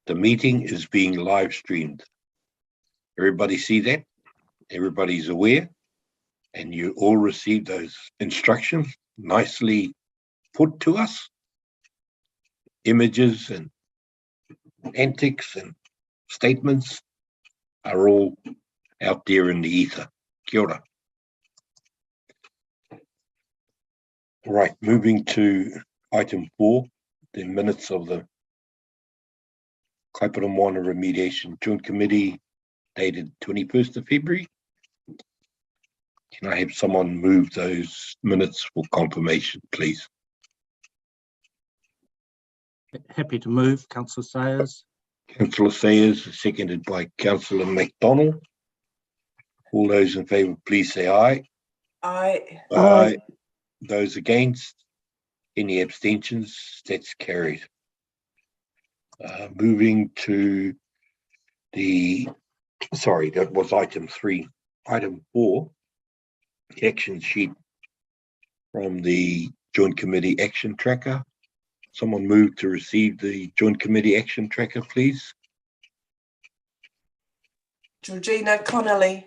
The meeting is being live streamed. Everybody see that? Everybody's aware? And you all received those instructions nicely put to us. Images and antics and statements are all out there in the ether. Kia ora. Right, moving to item 4, the minutes of the Kaipara Moana Remediation Joint Committee dated 21st of February. Can I have someone move those minutes for confirmation, please? Happy to move, Councillor Sayers. Councillor Sayers, seconded by Councillor Mcdermott. All those in favour, please say aye. Aye. Aye. Those against? Any abstentions? That's carried. Moving to the, sorry, that was item 3. Item 4, action sheet from the Joint Committee Action Tracker. Someone move to receive the Joint Committee Action Tracker, please. Georgina Connolly.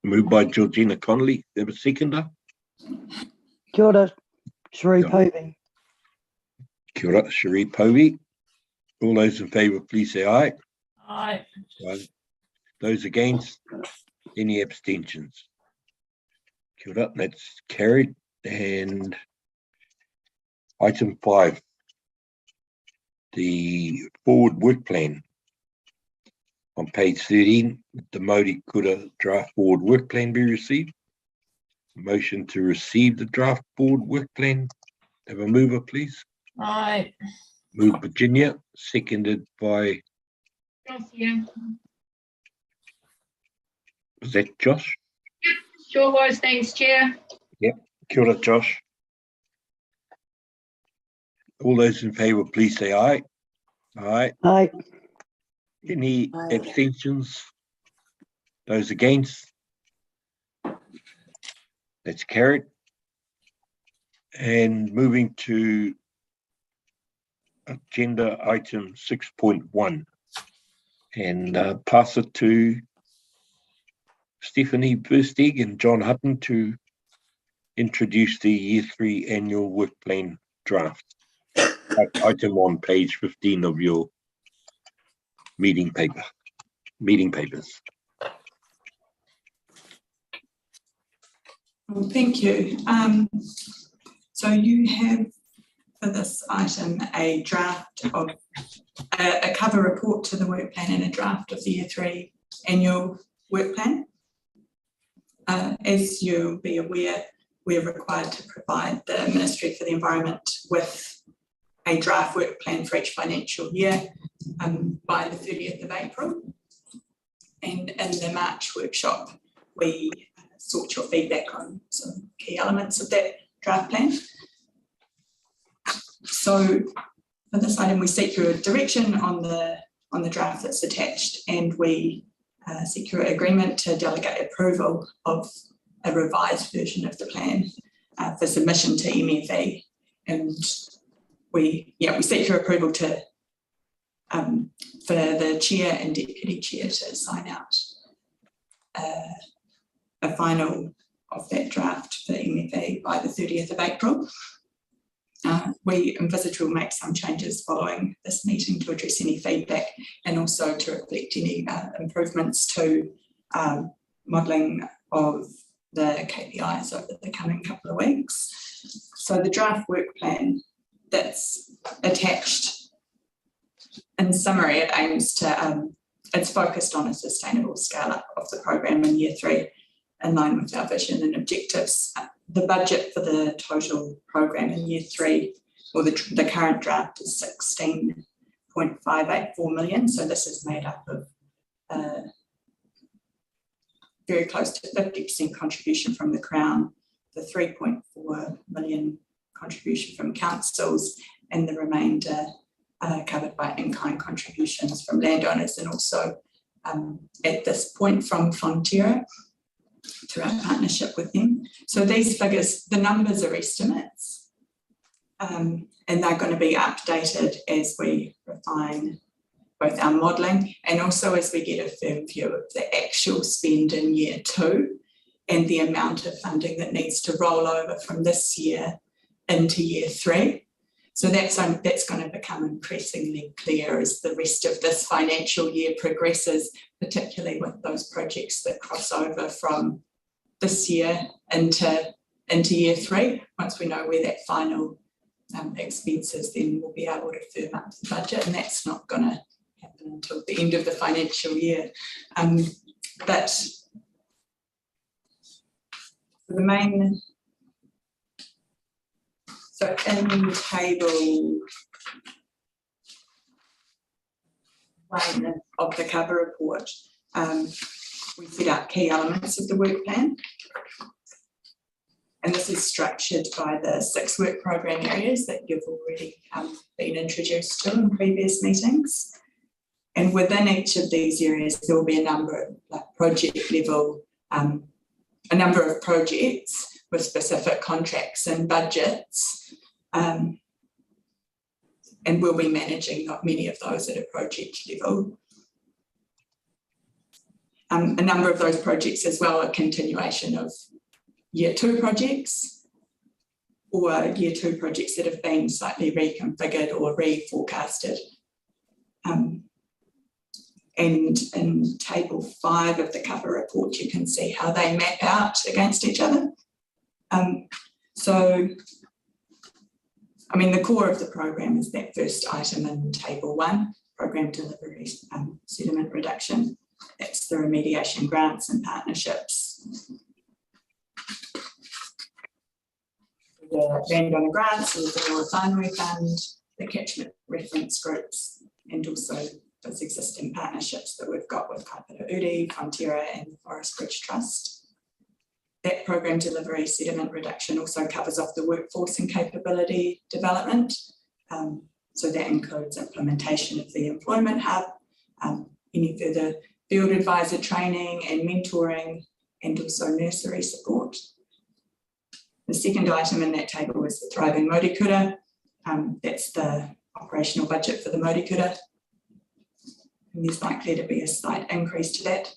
Moved by Georgina Connolly. There was seconder. Kia ora, Sheree Povey. Kia ora, Sheree Povey. All those in favour, please say aye. Aye. Aye. Those against? Any abstentions? Kia ora, that's carried. And item 5, the forward work plan. On page 13, the Māori Kura draft forward work plan be received. Motion to receive the draft forward work plan. Have a mover, please. Aye. Move Virginia, seconded by, Josh, yeah. was that Josh? Sure was, thanks, Chair. Kia ora, Josh. All those in favour, please say aye. Aye. Aye. Any Aye. abstentions? Those against? That's carried. And moving to agenda item 6.1 and pass it to Stephanie Verstig and John Hutton to introduce the Year 3 annual work plan draft. Item on page 15 of your meeting papers. Well, thank you. So you have for this item a draft of a cover report to the work plan and a draft of the Year 3 annual work plan. As you'll be aware, we're required to provide the Ministry for the Environment with a draft work plan for each financial year by the 30th of April. And in the March workshop, we sought your feedback on some key elements of that draft plan. So for this item, we seek your direction on the draft that's attached, and we seek your agreement to delegate approval of a revised version of the plan for submission to MFE. And we seek your approval to for the chair and deputy chair to sign out a final of that draft for MFE by the 30th of April. We envisage we'll make some changes following this meeting to address any feedback and also to reflect any improvements to modelling of the KPIs over the coming couple of weeks. So the draft work plan that's attached, in summary, it aims to, it's focused on a sustainable scale up of the program in Year 3 in line with our vision and objectives. The budget for the total program in Year 3, or the current draft, is 16.584 million. So this is made up of very close to 50% contribution from the Crown, the 3.4 million contribution from councils, and the remainder covered by in-kind contributions from landowners, and also at this point from Fonterra through our partnership with them. So these figures, the numbers are estimates, and they're going to be updated as we refine both our modelling and also as we get a firm view of the actual spend in year 2 and the amount of funding that needs to roll over from this year into year 3. So that's going to become increasingly clear as the rest of this financial year progresses, particularly with those projects that cross over from this year into year 3. Once we know where that final expense is, then we'll be able to firm up the budget, and that's not going to happen until the end of the financial year. But the main, so in table 1 of the cover report, we set out key elements of the work plan. And this is structured by the 6 work program areas that you've already been introduced to in previous meetings. And within each of these areas, there will be a number of project level, a number of projects with specific contracts and budgets. And we'll be managing not many of those at a project level. A number of those projects as well are continuation of year 2 projects or year 2 projects that have been slightly reconfigured or reforecasted. And in table 5 of the cover report, you can see how they map out against each other. So, I mean, the core of the program is that first item in table 1, program delivery, sediment reduction. That's the remediation grants and partnerships. The Landowner Grants, the Refinery Fund, the catchment reference groups, and also those existing partnerships that we've got with Kaipara Uri, Frontiera and the Forest Bridge Trust. That program delivery sediment reduction also covers off the workforce and capability development. So that includes implementation of the employment hub, any further field advisor training and mentoring, and also nursery support. The second item in that table is the Thriving Maurikura. That's the operational budget for the Maurikura. And there's likely to be a slight increase to that.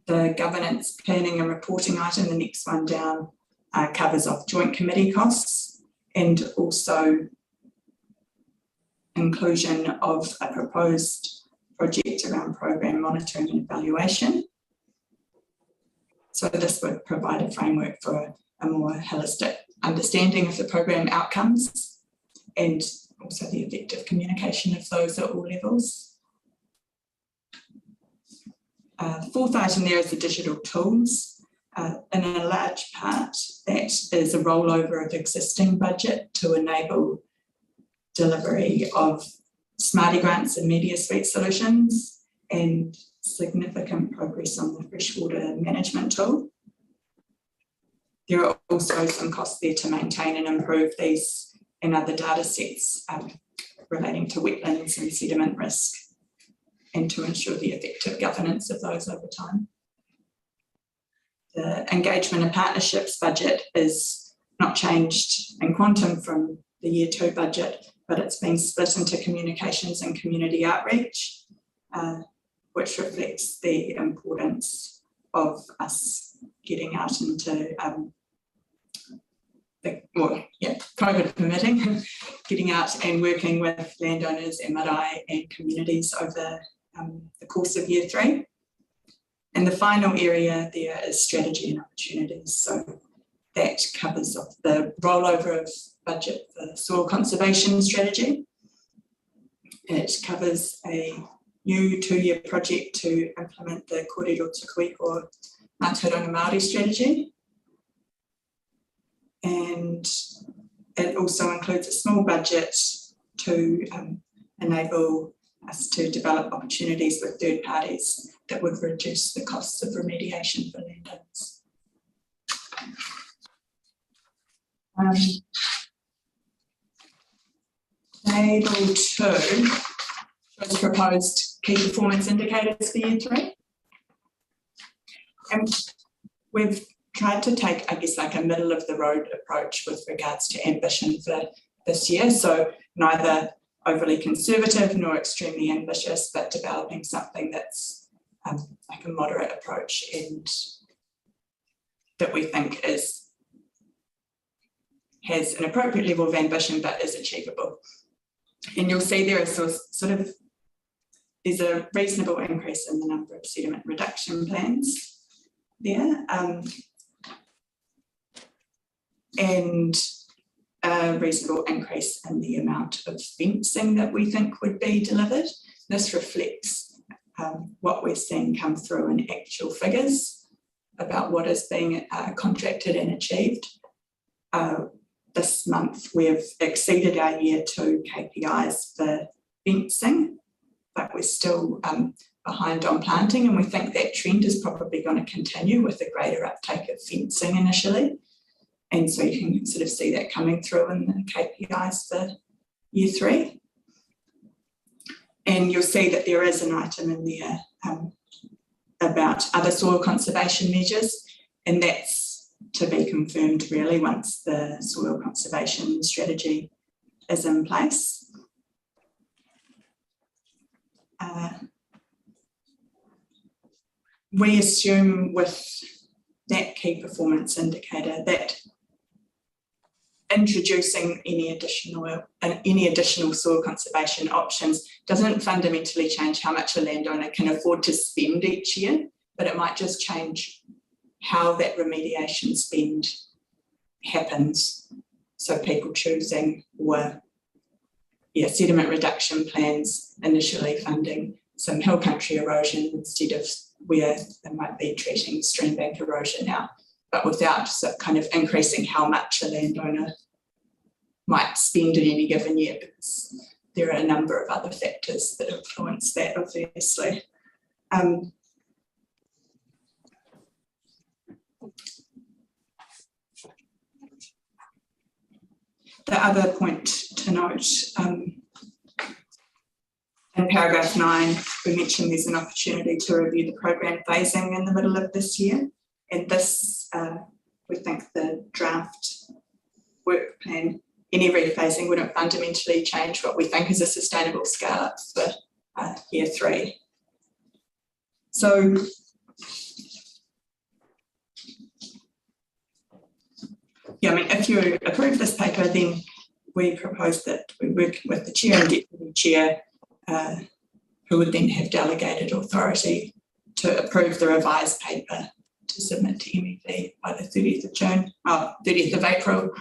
The governance, planning and reporting item, the next one down, covers off joint committee costs and also inclusion of a proposed project around program monitoring and evaluation. So this would provide a framework for a more holistic understanding of the program outcomes and also the effective communication of those at all levels. The fourth item there is the digital tools. In a large part, that is a rollover of existing budget to enable delivery of Smarty Grants and Media Suite solutions and significant progress on the freshwater management tool. There are also some costs there to maintain and improve these and other data sets relating to wetlands and sediment risk, and to ensure the effective governance of those over time. The engagement and partnerships budget is not changed in quantum from the year 2 budget, but it's been split into communications and community outreach, which reflects the importance of us getting out into COVID permitting, getting out and working with landowners and marae and communities over the course of year 3. And the final area there is strategy and opportunities. So that covers off the rollover of budget for soil conservation strategy. It covers a new 2-year project to implement the Kōrero Tukuiko Mātauranga Māori strategy. And it also includes a small budget to enable us to develop opportunities with third parties that would reduce the costs of remediation for landowners. Table 2 shows proposed key performance indicators for year 3. And we've tried to take, I guess, like a middle of the road approach with regards to ambition for this year. So neither overly conservative nor extremely ambitious, but developing something that's like a moderate approach and that we think has an appropriate level of ambition but is achievable. And you'll see there is there's a reasonable increase in the number of sediment reduction plans there, and a reasonable increase in the amount of fencing that we think would be delivered. This reflects what we're seeing come through in actual figures about what is being contracted and achieved. This month we've exceeded our year 2 KPIs for fencing, but we're still behind on planting, and we think that trend is probably going to continue with a greater uptake of fencing initially. And so you can sort of see that coming through in the KPIs for year 3. And you'll see that there is an item in there about other soil conservation measures, and that's to be confirmed really once the soil conservation strategy is in place. We assume with that key performance indicator that introducing any additional soil conservation options doesn't fundamentally change how much a landowner can afford to spend each year, but it might just change how that remediation spend happens. So people choosing sediment reduction plans, initially funding some hill country erosion instead of where they might be treating stream bank erosion now, but without kind of increasing how much a landowner might spend in any given year, because there are a number of other factors that influence that, obviously. The other point to note, in paragraph 9, we mentioned there's an opportunity to review the program phasing in the middle of this year. And this, we think the draft work plan, any rephasing wouldn't fundamentally change what we think is a sustainable scale up for year 3. So, yeah, I mean, if you approve this paper, then we propose that we work with the chair and deputy chair, who would then have delegated authority to approve the revised paper to submit to MEP by the 30th of June, 30th of April.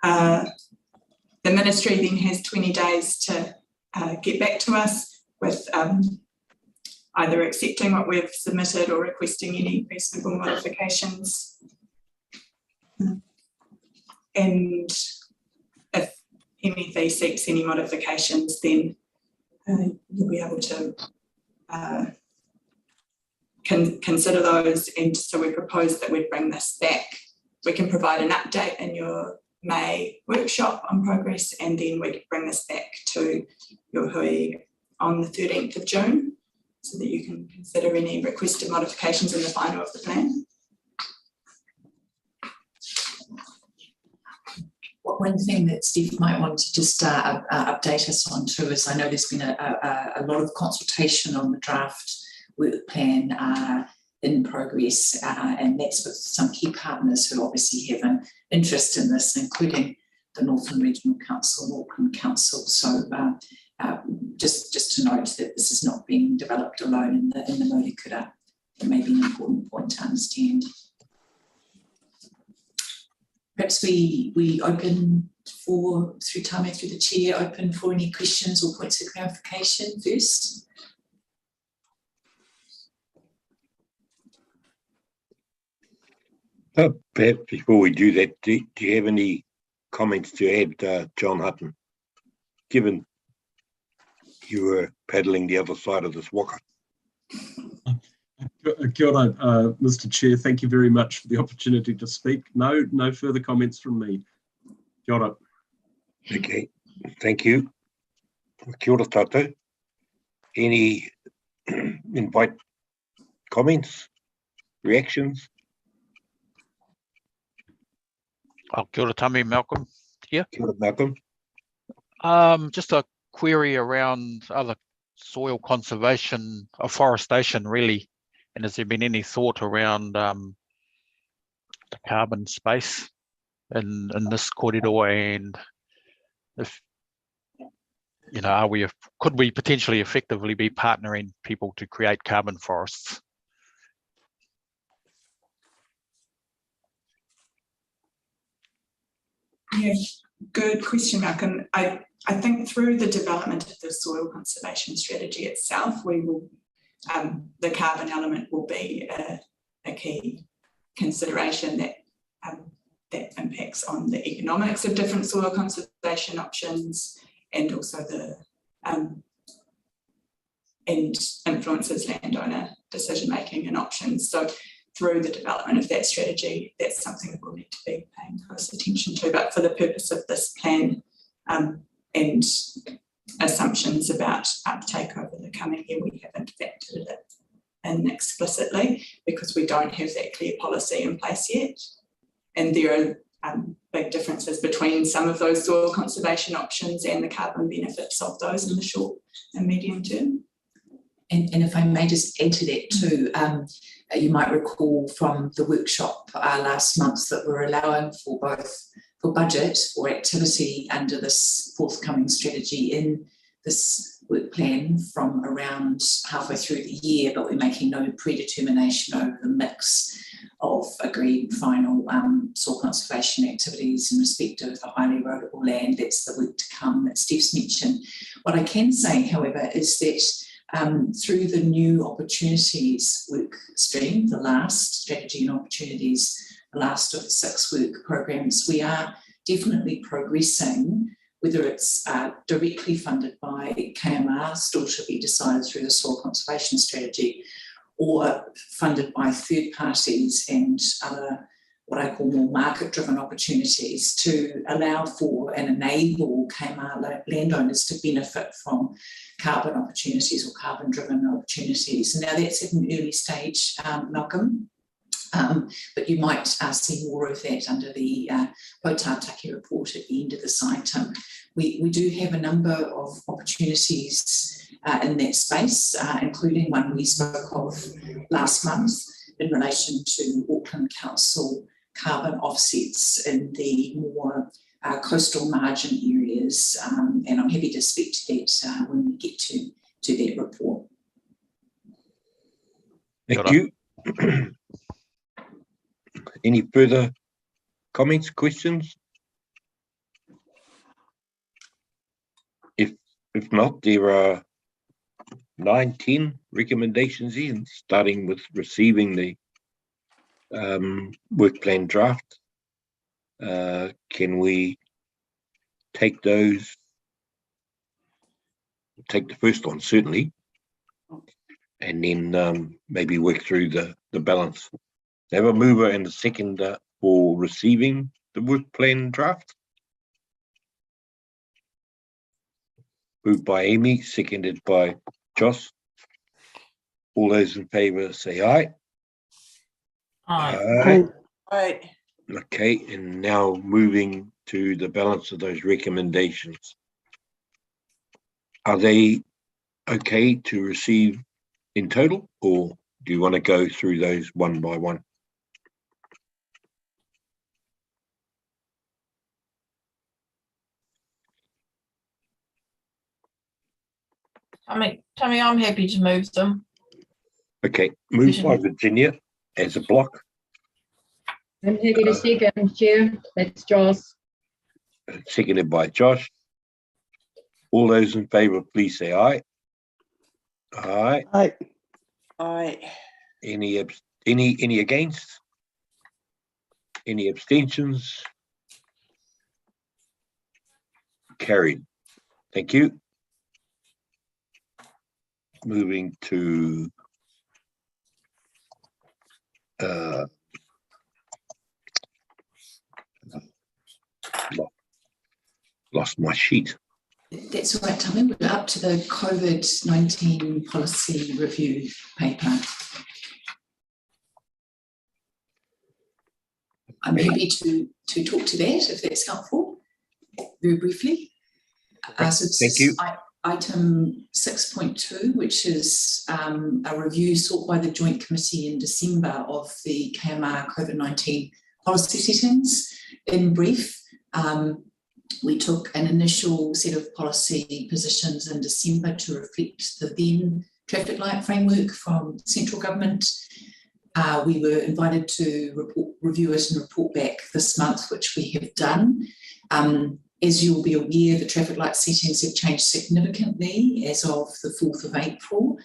The ministry then has 20 days to get back to us with either accepting what we've submitted or requesting any reasonable modifications. And if MEP seeks any modifications, then you'll be able to consider those. And so we propose that we bring this back. We can provide an update in your May workshop on progress, and then we can bring this back to your hui on the 13th of June so that you can consider any requested modifications in the final of the plan. One thing that Steve might want to just update us on too is, I know there's been a lot of consultation on the draft work plan in progress, and that's with some key partners who obviously have an interest in this, including the Northern Regional Council and Auckland Council. So just to note that this is not being developed alone in the Mōrekura. It may be an important point to understand. Perhaps we open through Tame, through the chair, open for any questions or points of clarification first. Perhaps before we do that, do you have any comments to add, John Hutton, given you were paddling the other side of this waka? Kia ora, Mr. Chair, thank you very much for the opportunity to speak. No further comments from me. Kia ora. Okay, thank you. Kia ora tātou. Any invite comments, reactions? Kia ora tami, Malcolm here. Kia ora, Malcolm. Just a query around other soil conservation, afforestation really, and has there been any thought around the carbon space in this corridor, and if could we potentially effectively be partnering people to create carbon forests? Yeah, good question, Malcolm. I think through the development of the soil conservation strategy itself, we will the carbon element will be a key consideration that impacts on the economics of different soil conservation options, and also the and influences landowner decision making and options. So through the development of that strategy, that's something that we'll need to be paying close attention to. But for the purpose of this plan and assumptions about uptake over the coming year, we haven't factored it in explicitly because we don't have that clear policy in place yet. And there are big differences between some of those soil conservation options and the carbon benefits of those in the short and medium term. And if I may just add to that too, you might recall from the workshop last month that we're allowing for both for budget or activity under this forthcoming strategy in this work plan from around halfway through the year, but we're making no predetermination over the mix of agreed final soil conservation activities in respect of the highly erodible land. That's the work to come that Steve's mentioned. What I can say, however, is that through the new opportunities work stream, the last strategy and opportunities, the last of the 6 work programs, we are definitely progressing, whether it's directly funded by KMR, still to be decided through the soil conservation strategy, or funded by third parties and other what I call more market-driven opportunities to allow for and enable KMR landowners to benefit from carbon opportunities or carbon-driven opportunities. Now that's at an early stage, Malcolm, but you might see more of that under the Potātaki report at the end of this item. We do have a number of opportunities in that space, including one we spoke of last month in relation to Auckland Council carbon offsets in the more coastal margin areas, and I'm happy to speak to that when we get to that report. Thank you. Any further comments, questions? If not, there are 9-10 recommendations in, starting with receiving the work plan draft. Can we take those? Take the first one, certainly, and then maybe work through the balance. Have a mover and a second for receiving the work plan draft. Moved by Amy, seconded by Josh. All those in favour say aye. Aye. Right. Okay, and now moving to the balance of those recommendations. Are they okay to receive in total, or do you want to go through those one by one? Tammy, I'm happy to move them. Okay, moved by Virginia as a block. I'm happy to second, Chair. That's Josh. Seconded by Josh. All those in favour, please say aye. Aye. Aye. Aye. Any against? Any abstentions? Carried. Thank you. Moving to lost my sheet. That's all right, Tommy. We're up to the COVID-19 policy review paper. I'm happy to talk to that if that's helpful, very briefly. So Thank you. Item 6.2, which is a review sought by the Joint Committee in December of the KMR COVID-19 policy settings. In brief, we took an initial set of policy positions in December to reflect the then traffic light framework from central government. We were invited to review it and report back this month, which we have done. As you'll be aware, the traffic light settings have changed significantly as of the 4th of April,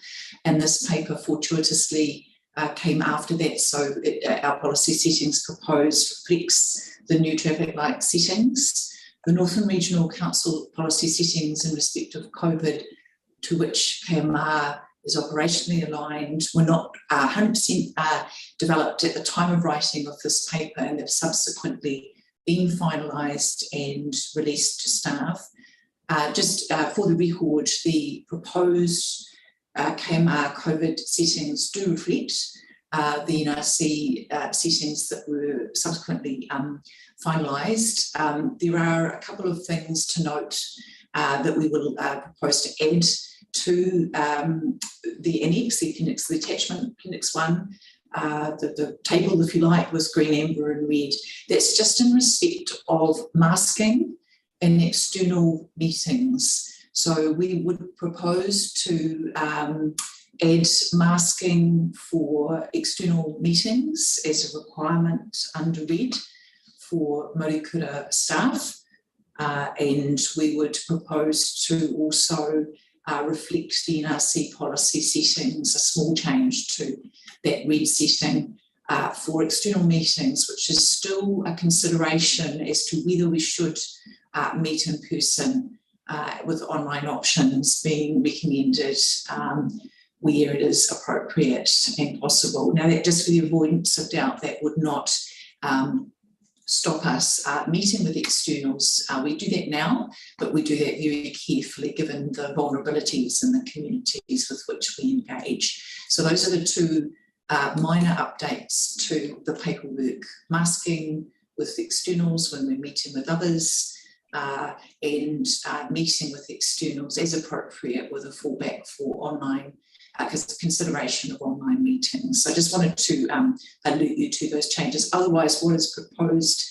and this paper fortuitously came after that, so our policy settings proposed reflects the new traffic light settings. The Northern Regional Council policy settings in respect of COVID, to which KMR is operationally aligned, were not 100% developed at the time of writing of this paper, and have subsequently been finalised and released to staff. Just for the record, the proposed KMR COVID settings do reflect the NRC settings that were subsequently finalised. There are a couple of things to note that we will propose to add to the annex, the appendix, the attachment, appendix 1. The table, if you like, was green, amber and red. That's just in respect of masking in external meetings. So we would propose to add masking for external meetings as a requirement under red for Morikura staff. And we would propose to also reflect the NRC policy settings, a small change to that red setting for external meetings, which is still a consideration as to whether we should meet in person with online options being recommended where it is appropriate and possible. Now, that just for the avoidance of doubt, that would not stop us meeting with externals. We do that now, but we do that very carefully given the vulnerabilities in the communities with which we engage. So those are the two minor updates to the paperwork: masking with externals when we're meeting with others, and meeting with externals as appropriate with a fallback for online consideration of online meetings. So I just wanted to alert you to those changes. Otherwise, what is proposed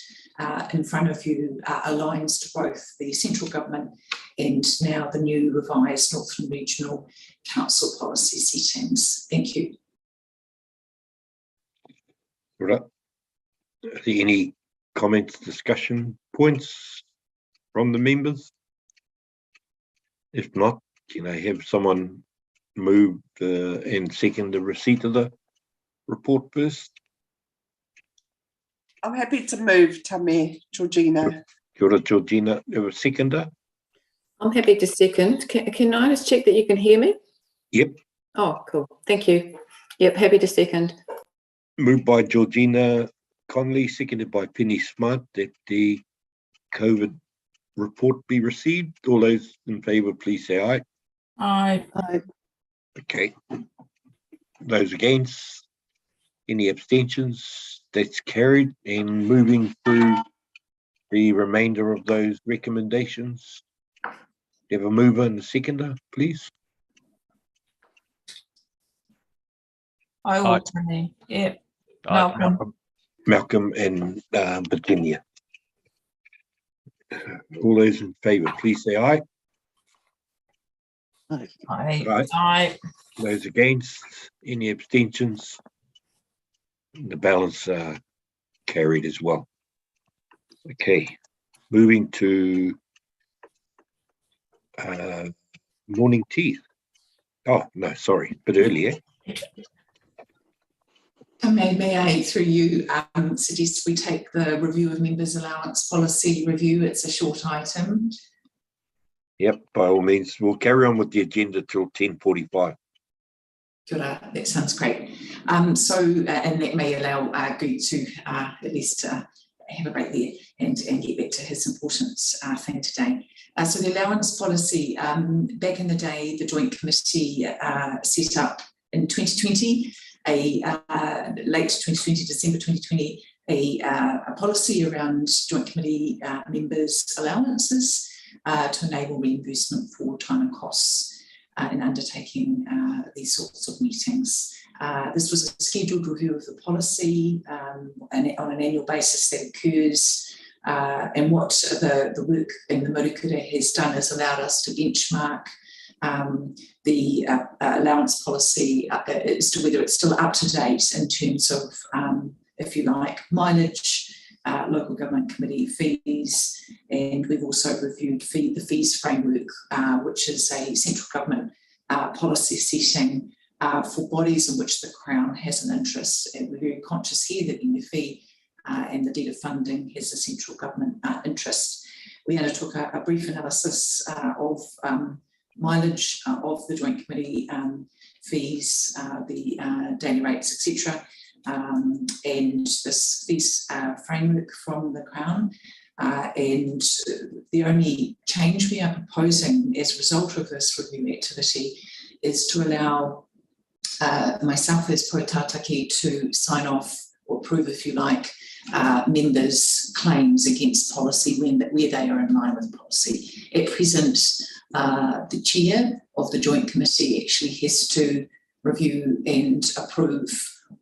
in front of you aligns to both the central government and now the new revised Northern Regional Council policy settings. Thank you. All right. Are there any comments, discussion points from the members? If not, can I have someone move and second the receipt of the report first? I'm happy to move, Tame, Georgina. Kia ora, Georgina, a seconder? I'm happy to second. Can I just check that you can hear me? Yep. Oh, cool. Thank you. Yep, happy to second. Moved by Georgina Conley, seconded by Penny Smart, that the COVID report be received. All those in favour, please say aye. Aye. Aye. Okay. Those against? Any abstentions? That's carried. And moving through the remainder of those recommendations. You have a mover and a seconder, please. I will, Tame. Yep. Aye, Malcolm. Malcolm and Virginia. All those in favour, please say aye. Aye. Aye. Aye. Aye. Those against? Any abstentions? The balance are carried as well. Okay, moving to morning tea. Oh, no, sorry, a bit earlier. May I, through you, suggest we take the review of members' allowance policy review? It's a short item. Yep, by all means. We'll carry on with the agenda till 10:45. Good, that sounds great. And that may allow Guy to at least have a break there and get back to his important thing today. So the allowance policy, back in the day, the Joint Committee set up in 2020, late 2020, December 2020, a policy around Joint Committee members' allowances to enable reimbursement for time and costs in undertaking these sorts of meetings. This was a scheduled review of the policy and on an annual basis that occurs. And what the work in the Murukura has done is allowed us to benchmark the allowance policy as to whether it's still up to date in terms of, if you like, mileage, local government committee fees, and we've also reviewed the fees framework, which is a central government policy setting for bodies in which the Crown has an interest. And we're very conscious here that MFE and the deed of funding has a central government interest. We undertook a brief analysis of mileage of the Joint Committee fees, the daily rates, etc., and this fees framework from the Crown. And the only change we are proposing as a result of this review activity is to allow myself as Poetataki to sign off or approve, if you like, members' claims against policy where they are in line with policy. At present, the chair of the Joint Committee actually has to review and approve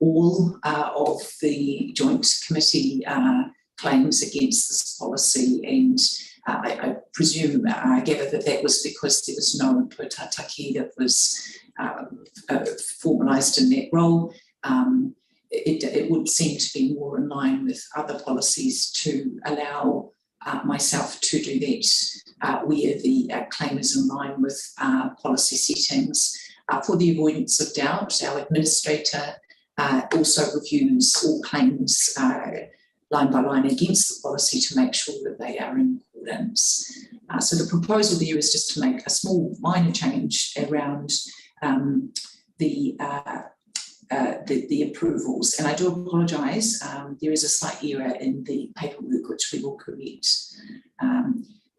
all of the Joint Committee claims against this policy, and I presume, I gather that was because there was no Poetataki that was formalised in that role. It would seem to be more in line with other policies to allow myself to do that where the claim is in line with policy settings. For the avoidance of doubt, our administrator also reviews all claims line by line against the policy to make sure that they are in accordance. So the proposal there is just to make a small minor change around the approvals. And I do apologise, there is a slight error in the paperwork which we will correct.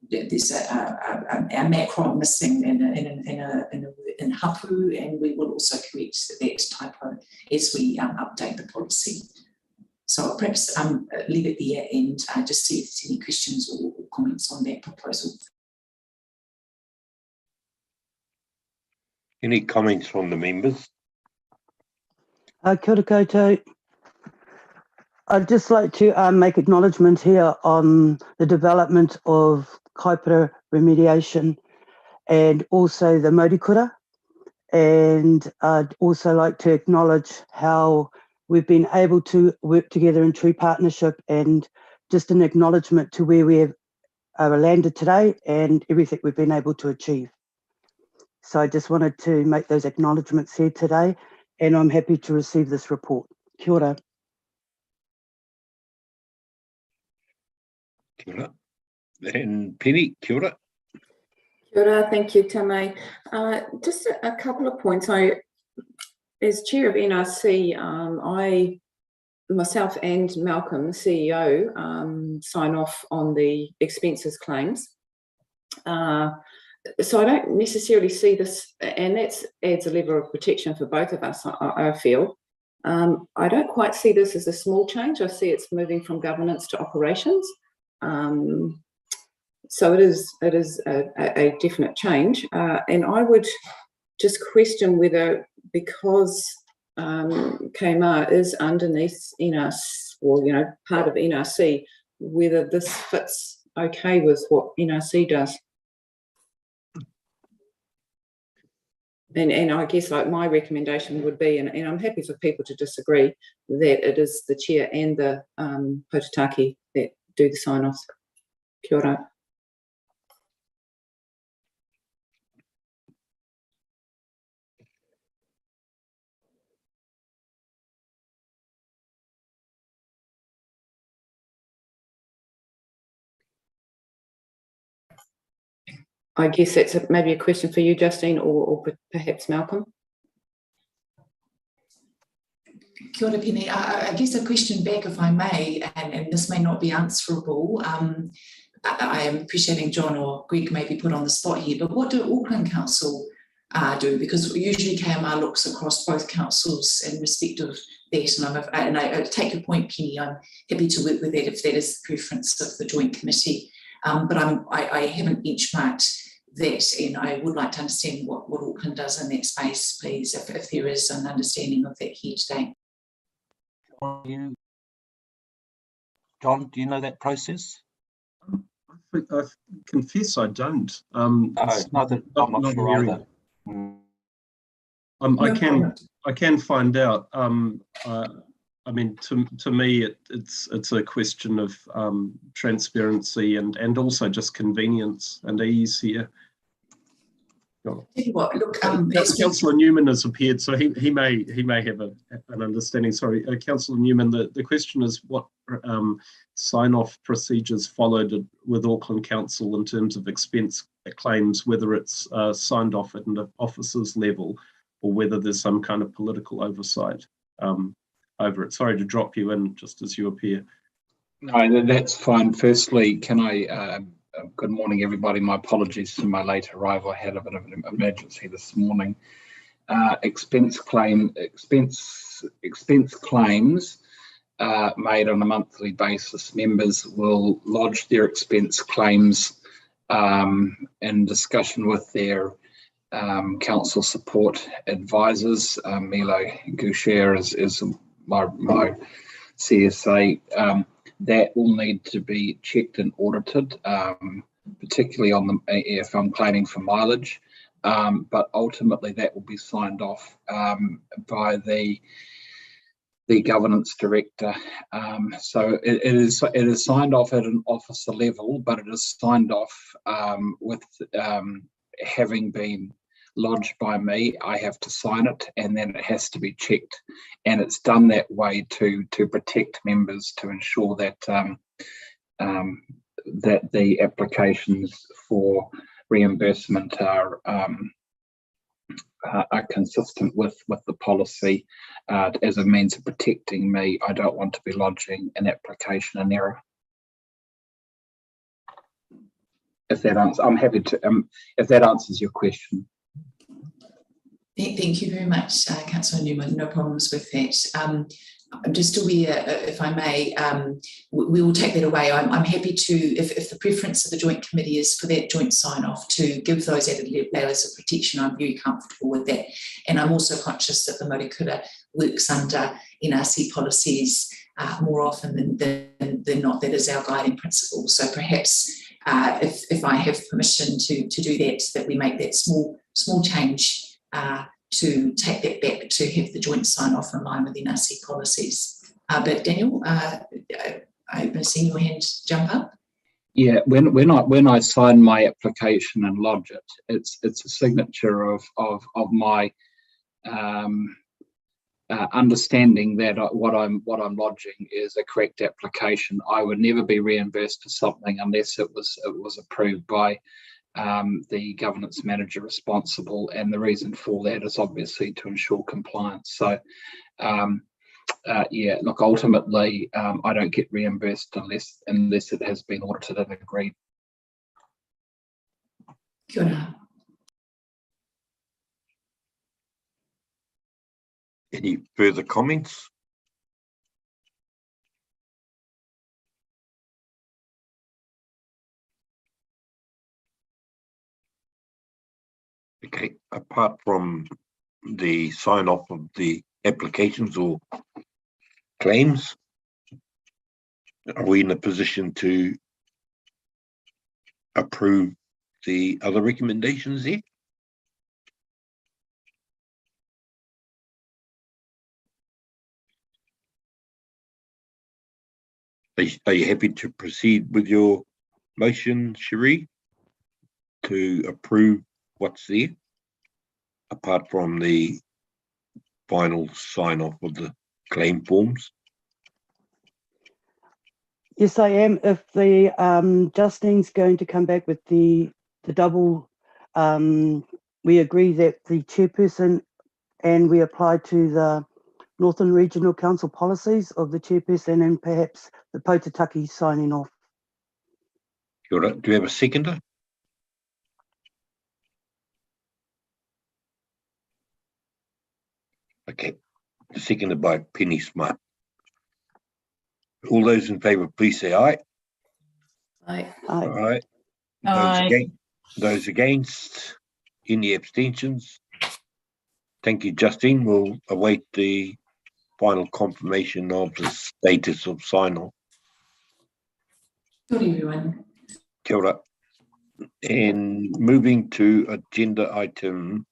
There's a macron missing in hapu, and we will also correct that typo as we update the policy. So I'll perhaps leave it there and just see if there's any questions or comments on that proposal. Any comments from the members? Kia ora koutou. I'd just like to make acknowledgement here on the development of kaipara remediation and also the Murukura. And I'd also like to acknowledge how we've been able to work together in true partnership, and just an acknowledgement to where we are landed today and everything we've been able to achieve. So I just wanted to make those acknowledgements here today, and I'm happy to receive this report. Kia ora. Kia ora. And Penny, kia ora. Kia ora, thank you, Tamai. Just a couple of points. As chair of NRC, I, myself and Malcolm, the CEO, sign off on the expenses claims. So I don't necessarily see this, and that adds a level of protection for both of us, I feel. I don't quite see this as a small change. I see it's moving from governance to operations. So it is a definite change. And I would just question whether, because KMR is underneath NRC, or part of NRC, whether this fits okay with what NRC does. And I guess like my recommendation would be, and I'm happy for people to disagree, that it is the chair and the Poetataki that do the sign-offs. Kia ora. I guess that's maybe a question for you, Justine, or perhaps Malcolm. Kia ora, Penny. I guess a question back, if I may, and this may not be answerable. I am appreciating John or Greg may be put on the spot here, but what do Auckland Council do, because usually KMR looks across both councils in respect of that, and I take your point, Penny. I'm happy to work with that if that is the preference of the joint committee, but I haven't benchmarked that, and I would like to understand what Auckland does in that space, please, if there is an understanding of that here today. John, do you know that process? I confess I don't. I'm not sure either. I can find out. I mean, to me, it's a question of transparency and also just convenience and ease here. Councillor Newman has appeared, so he may have an understanding. Sorry, Councillor Newman. The question is what sign-off procedures followed with Auckland Council in terms of expense claims, whether it's signed off at an officers level or whether there's some kind of political oversight over it. Sorry to drop you in just as you appear. No, that's fine. Firstly, can I? Good morning, everybody. My apologies for my late arrival. I had a bit of an emergency this morning. Expense claims made on a monthly basis. Members will lodge their expense claims in discussion with their council support advisors. Milo Goucher is my CSA. That will need to be checked and audited, particularly on if I'm claiming for mileage. But ultimately, that will be signed off by the governance director. So it is signed off at an officer level, but it is signed off with having been lodged by me. I have to sign it, and then it has to be checked, and it's done that way to protect members, to ensure that that the applications for reimbursement are consistent with the policy. As a means of protecting me, I don't want to be lodging an application in error. If that answers, I'm happy to. If that answers your question. Thank you very much, Councillor Newman. No problems with that. I'm just aware, if I may, we will take that away. I'm happy to, if the preference of the joint committee is for that joint sign-off to give those added layers of protection, I'm very comfortable with that. And I'm also conscious that the Murikura works under NRC policies more often than not. That is our guiding principle. So perhaps if I have permission to do that we make that small change to take that back to have the joint sign-off in line with NRC policies. But Daniel, I've been seeing your hand jump up. Yeah, when I sign my application and lodge it, it's a signature of my understanding that what I'm lodging is a correct application. I would never be reimbursed for something unless it was approved by the governance manager responsible, and the reason for that is obviously to ensure compliance. So yeah, look, ultimately I don't get reimbursed unless it has been audited and agreed. Kia ora. Any further comments? Okay, apart from the sign off of the applications or claims, are we in a position to approve the other recommendations there? Are you happy to proceed with your motion, Cherie, to approve what's there, apart from the final sign off of the claim forms? Yes, I am. If the Justine's going to come back with the double, we agree that the chairperson and we apply to the Northern Regional Council policies of the chairperson and perhaps the Poutataki signing off. Do you have a seconder? Okay, seconded by Penny Smart. All those in favour, please say aye. Aye. All right. Aye. Those against, any abstentions? Thank you, Justine. We'll await the final confirmation of the status of sign-off. Good everyone. Kia ora. And moving to agenda item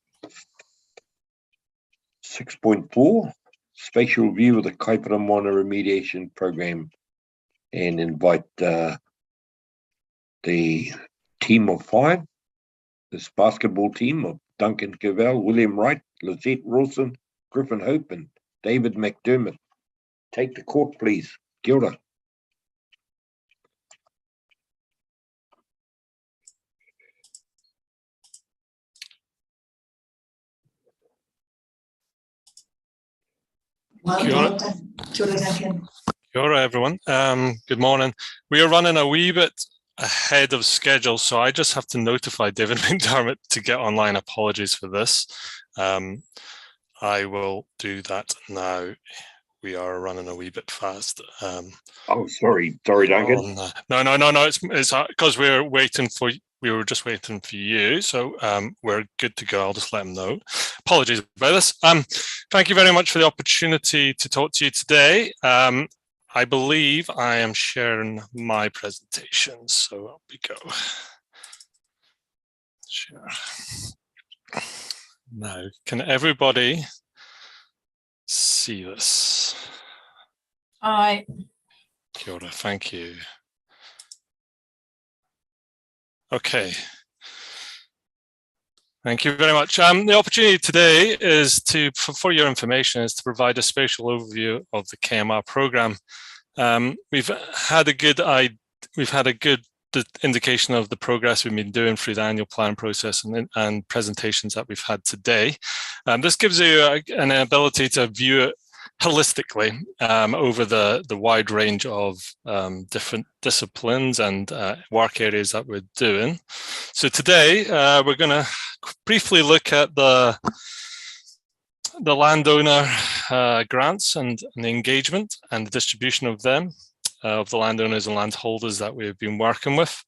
6.4, spatial review of the Kaipara Moana remediation program, and invite the team of 5, this basketball team of Duncan Cavell, William Wright, Lizette Wilson, Griffin Hope, and David Mcdermott. Take the court, please. Kia ora. Well Kia ora. done. Kia ora, Duncan. Kia ora, everyone. Good morning. We are running a wee bit ahead of schedule, so I just have to notify David Mcdermott to get online. Apologies for this. I will do that now. We are running a wee bit fast. Oh, sorry, Duncan. No. It's because we were just waiting for you, so we're good to go. I'll just let them know. Apologies about this. Thank you very much for the opportunity to talk to you today. I believe I am sharing my presentation, so up we go. Share. Now, can everybody see this? Aye. Kia ora, thank you. Okay. Thank you very much. The opportunity today is for your information, is to provide a spatial overview of the KMR program. We've had a good indication of the progress we've been doing through the annual plan process and presentations that we've had today. This gives you an ability to view it holistically over the wide range of different disciplines and work areas that we're doing. So today we're going to briefly look at the landowner grants and the engagement and the distribution of them, of the landowners and landholders that we've been working with.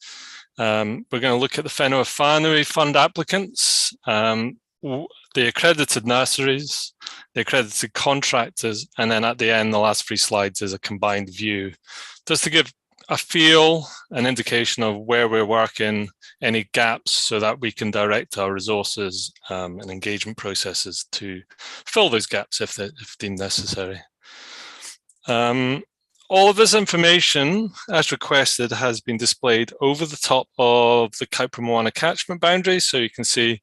We're going to look at the Whenua Whānui Fund applicants, the accredited nurseries, the accredited contractors, and then at the end, the last 3 slides is a combined view, just to give a feel, an indication of where we're working, any gaps, so that we can direct our resources and engagement processes to fill those gaps if deemed necessary. All of this information, as requested, has been displayed over the top of the Kaipara Moana catchment boundaries, so you can see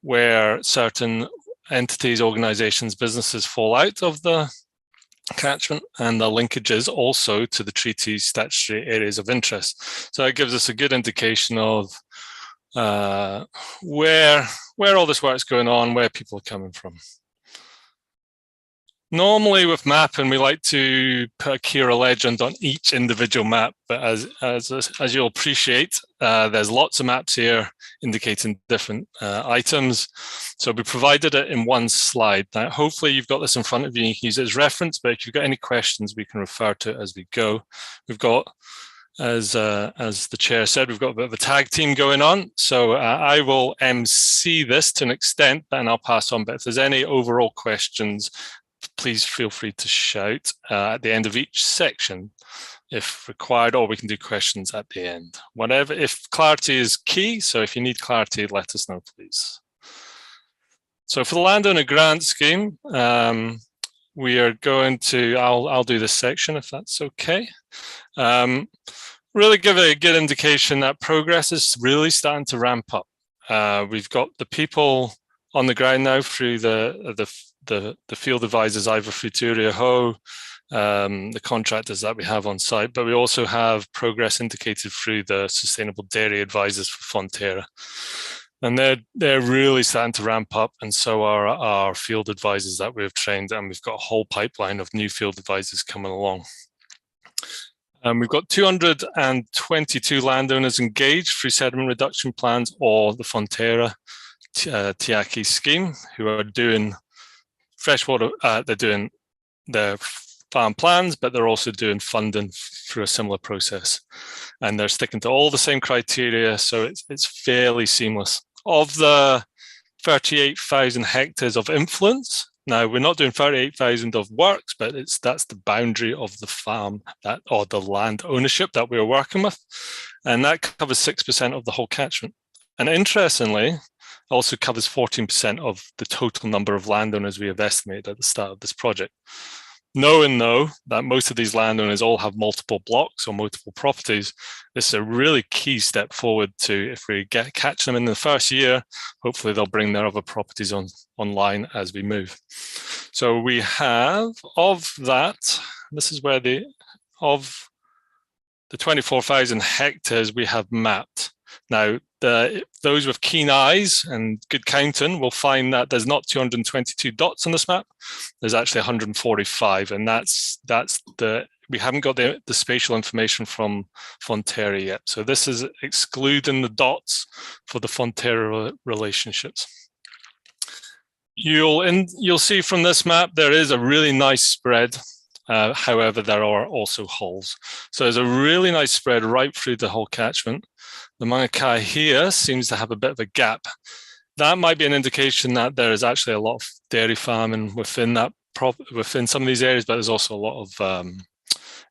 where certain entities, organizations, businesses fall out of the catchment, and the linkages also to the treaty's statutory areas of interest. So it gives us a good indication of where all this work's going on, where people are coming from. Normally with mapping, we like to put a Kira legend on each individual map, but as you'll appreciate, there's lots of maps here indicating different items. So we provided it in one slide. Now, hopefully you've got this in front of you and you can use it as reference, but if you've got any questions, we can refer to it as we go. We've got, as the chair said, we've got a bit of a tag team going on. So I will MC this to an extent, and I'll pass on. But if there's any overall questions, please feel free to shout at the end of each section if required, or we can do questions at the end. Whatever, if clarity is key, so if you need clarity, let us know, please. So for the landowner grant scheme, we are going to, I'll do this section if that's okay. Really give a good indication that progress is really starting to ramp up. We've got the people on the ground now through the field advisors, either through Turia Ho, the contractors that we have on site, but we also have progress indicated through the sustainable dairy advisors for Fonterra. And they're really starting to ramp up, and so are our field advisors that we've trained, and we've got a whole pipeline of new field advisors coming along. We've got 222 landowners engaged through sediment reduction plans or the Fonterra Tiaki scheme, who are doing freshwater, they're doing their farm plans, but they're also doing funding through a similar process. And they're sticking to all the same criteria, so it's fairly seamless. Of the 38,000 hectares of influence, now we're not doing 38,000 of works, but that's the boundary of the farm or the land ownership that we're working with. And that covers 6% of the whole catchment. And interestingly, also covers 14% of the total number of landowners we have estimated at the start of this project. Knowing though that most of these landowners all have multiple blocks or multiple properties, this is a really key step forward to, if we catch them in the first year, hopefully they'll bring their other properties online as we move. So we have, of that, this is where of the 24,000 hectares we have mapped. Now, those with keen eyes and good counting will find that there's not 222 dots on this map. There's actually 145, and we haven't got the spatial information from Fonterra yet. So this is excluding the dots for the Fonterra relationships. You'll see from this map there is a really nice spread. However, there are also holes. So there's a really nice spread right through the whole catchment. The Mangakai here seems to have a bit of a gap. That might be an indication that there is actually a lot of dairy farming within within some of these areas, but there's also a lot of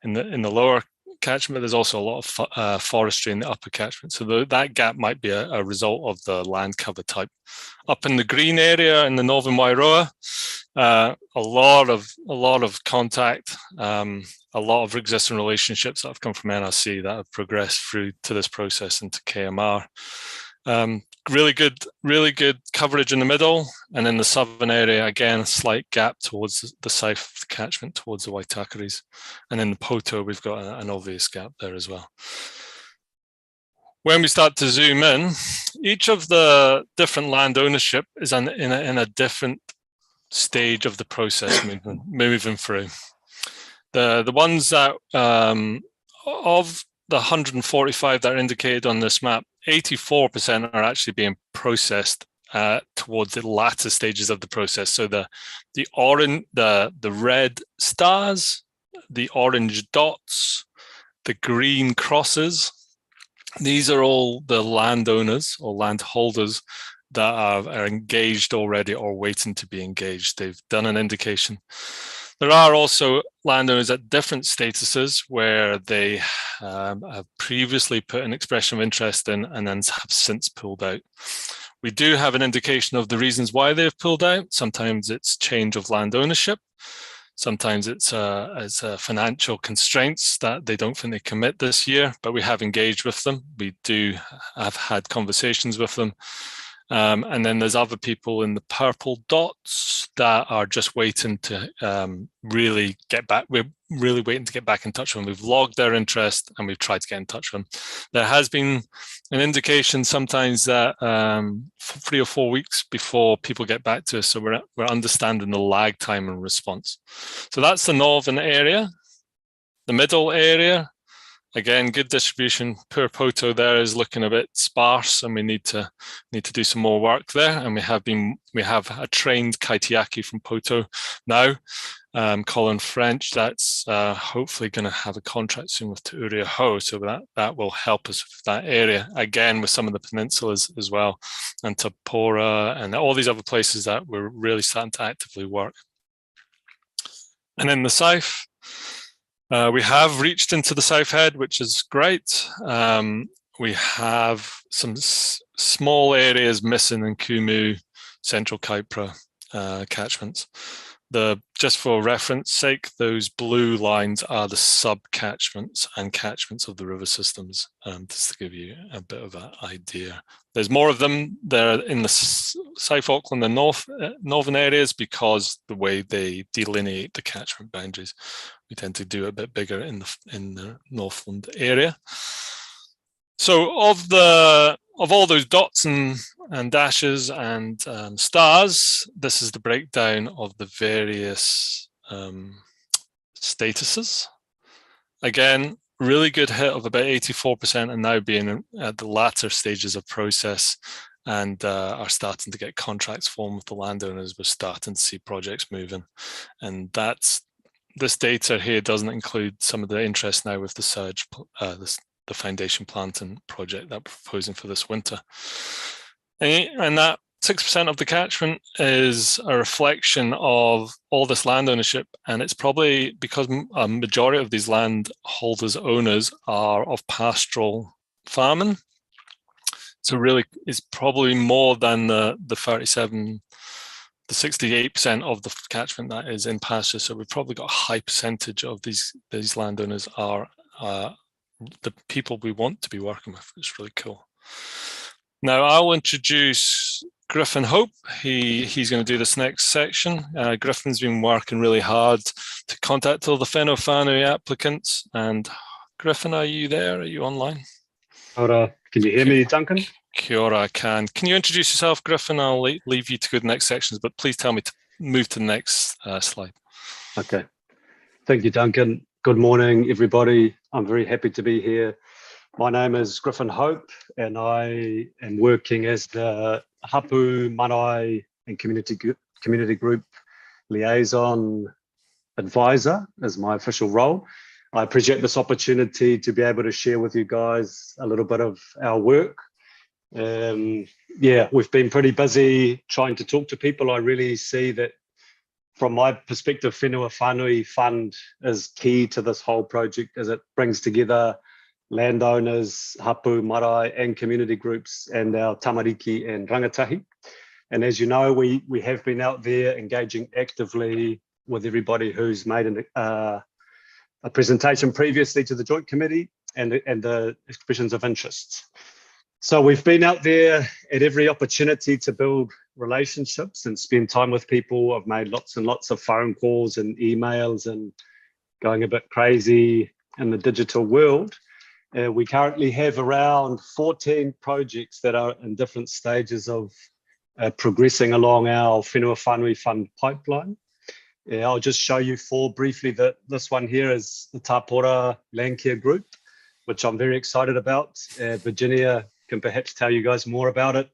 in the lower catchment. There's also a lot of forestry in the upper catchment. So that gap might be a result of the land cover type. Up in the green area in the Northern Wairoa, a lot of contact, a lot of existing relationships that have come from NRC that have progressed through to this process into KMR. Really good coverage in the middle, and in the southern area, again, a slight gap towards the south catchment, towards the Waitakaris. And in the Poto, we've got an obvious gap there as well. When we start to zoom in, each of the different land ownership is in a different stage of the process moving through. The ones that, of the 145 that are indicated on this map, 84% are actually being processed towards the latter stages of the process. So the red stars, the orange dots, the green crosses, these are all the landowners or landholders that are engaged already or waiting to be engaged. They've done an indication. There are also landowners at different statuses where they have previously put an expression of interest in and then have since pulled out. We do have an indication of the reasons why they've pulled out. Sometimes it's change of land ownership. Sometimes it's financial constraints that they don't think they commit this year, but we have engaged with them. We do have had conversations with them. And then there's other people in the purple dots that are just waiting to really get back. We're really waiting to get back in touch with them. We've logged their interest and we've tried to get in touch with them. There has been an indication sometimes that 3 or 4 weeks before people get back to us. So we're understanding the lag time and response. So that's the northern area. The middle area, again, good distribution. Poor Poto there is looking a bit sparse, and we need to do some more work there. And we have a trained kaitiaki from Poto now, Colin French. That's hopefully going to have a contract soon with Te Uria Hau, so that will help us with that area. Again, with some of the peninsulas as well, and Tapora, and all these other places that we're really starting to actively work. And in the south, we have reached into the South Head, which is great. We have some small areas missing in Kumu, Central Kaipara catchments. Just for reference sake, those blue lines are the sub-catchments and catchments of the river systems, just to give you a bit of an idea. There's more of them there in the South Auckland and northern areas because the way they delineate the catchment boundaries. We tend to do a bit bigger in the Northland area. So of all those dots and dashes and stars, this is the breakdown of the various statuses. Again, really good hit of about 84%, and now being at the latter stages of process and are starting to get contracts formed with the landowners. We're starting to see projects moving, and this data here doesn't include some of the interest now with the surge, the foundation planting project that we're proposing for this winter. And that 6% of the catchment is a reflection of all this land ownership, and it's probably because a majority of these landholders, owners, are of pastoral farming. So really, it's probably more than the 68% of the catchment that is in pasture. So we've probably got a high percentage of these landowners are the people we want to be working with. It's really cool. Now I'll introduce Griffin Hope. He's going to do this next section. Griffin's been working really hard to contact all the whenua whānui applicants. And Griffin, are you there? Are you online? Ora, can you hear me, Duncan? Kia ora, I can. Can you introduce yourself, Griffin? I'll leave you to go to the next sections, but please tell me to move to the next slide. Okay. Thank you, Duncan. Good morning, everybody. I'm very happy to be here. My name is Griffin Hope, and I am working as the Hapu, Marae and Community Group Liaison Advisor as my official role. I appreciate this opportunity to be able to share with you guys a little bit of our work. Yeah, we've been pretty busy trying to talk to people. I really see that from my perspective, Whenua Whānui Fund is key to this whole project as it brings together landowners, hapu, marae and community groups and our tamariki and rangatahi. And as you know, we have been out there engaging actively with everybody who's made a presentation previously to the Joint Committee and the expressions of interest. So we've been out there at every opportunity to build relationships and spend time with people. I've made lots and lots of phone calls and emails and going a bit crazy in the digital world. We currently have around 14 projects that are in different stages of progressing along our Whenua Whānui Fund pipeline. I'll just show you four briefly. This one here is the Tapora Landcare group, which I'm very excited about. Virginia can perhaps tell you guys more about it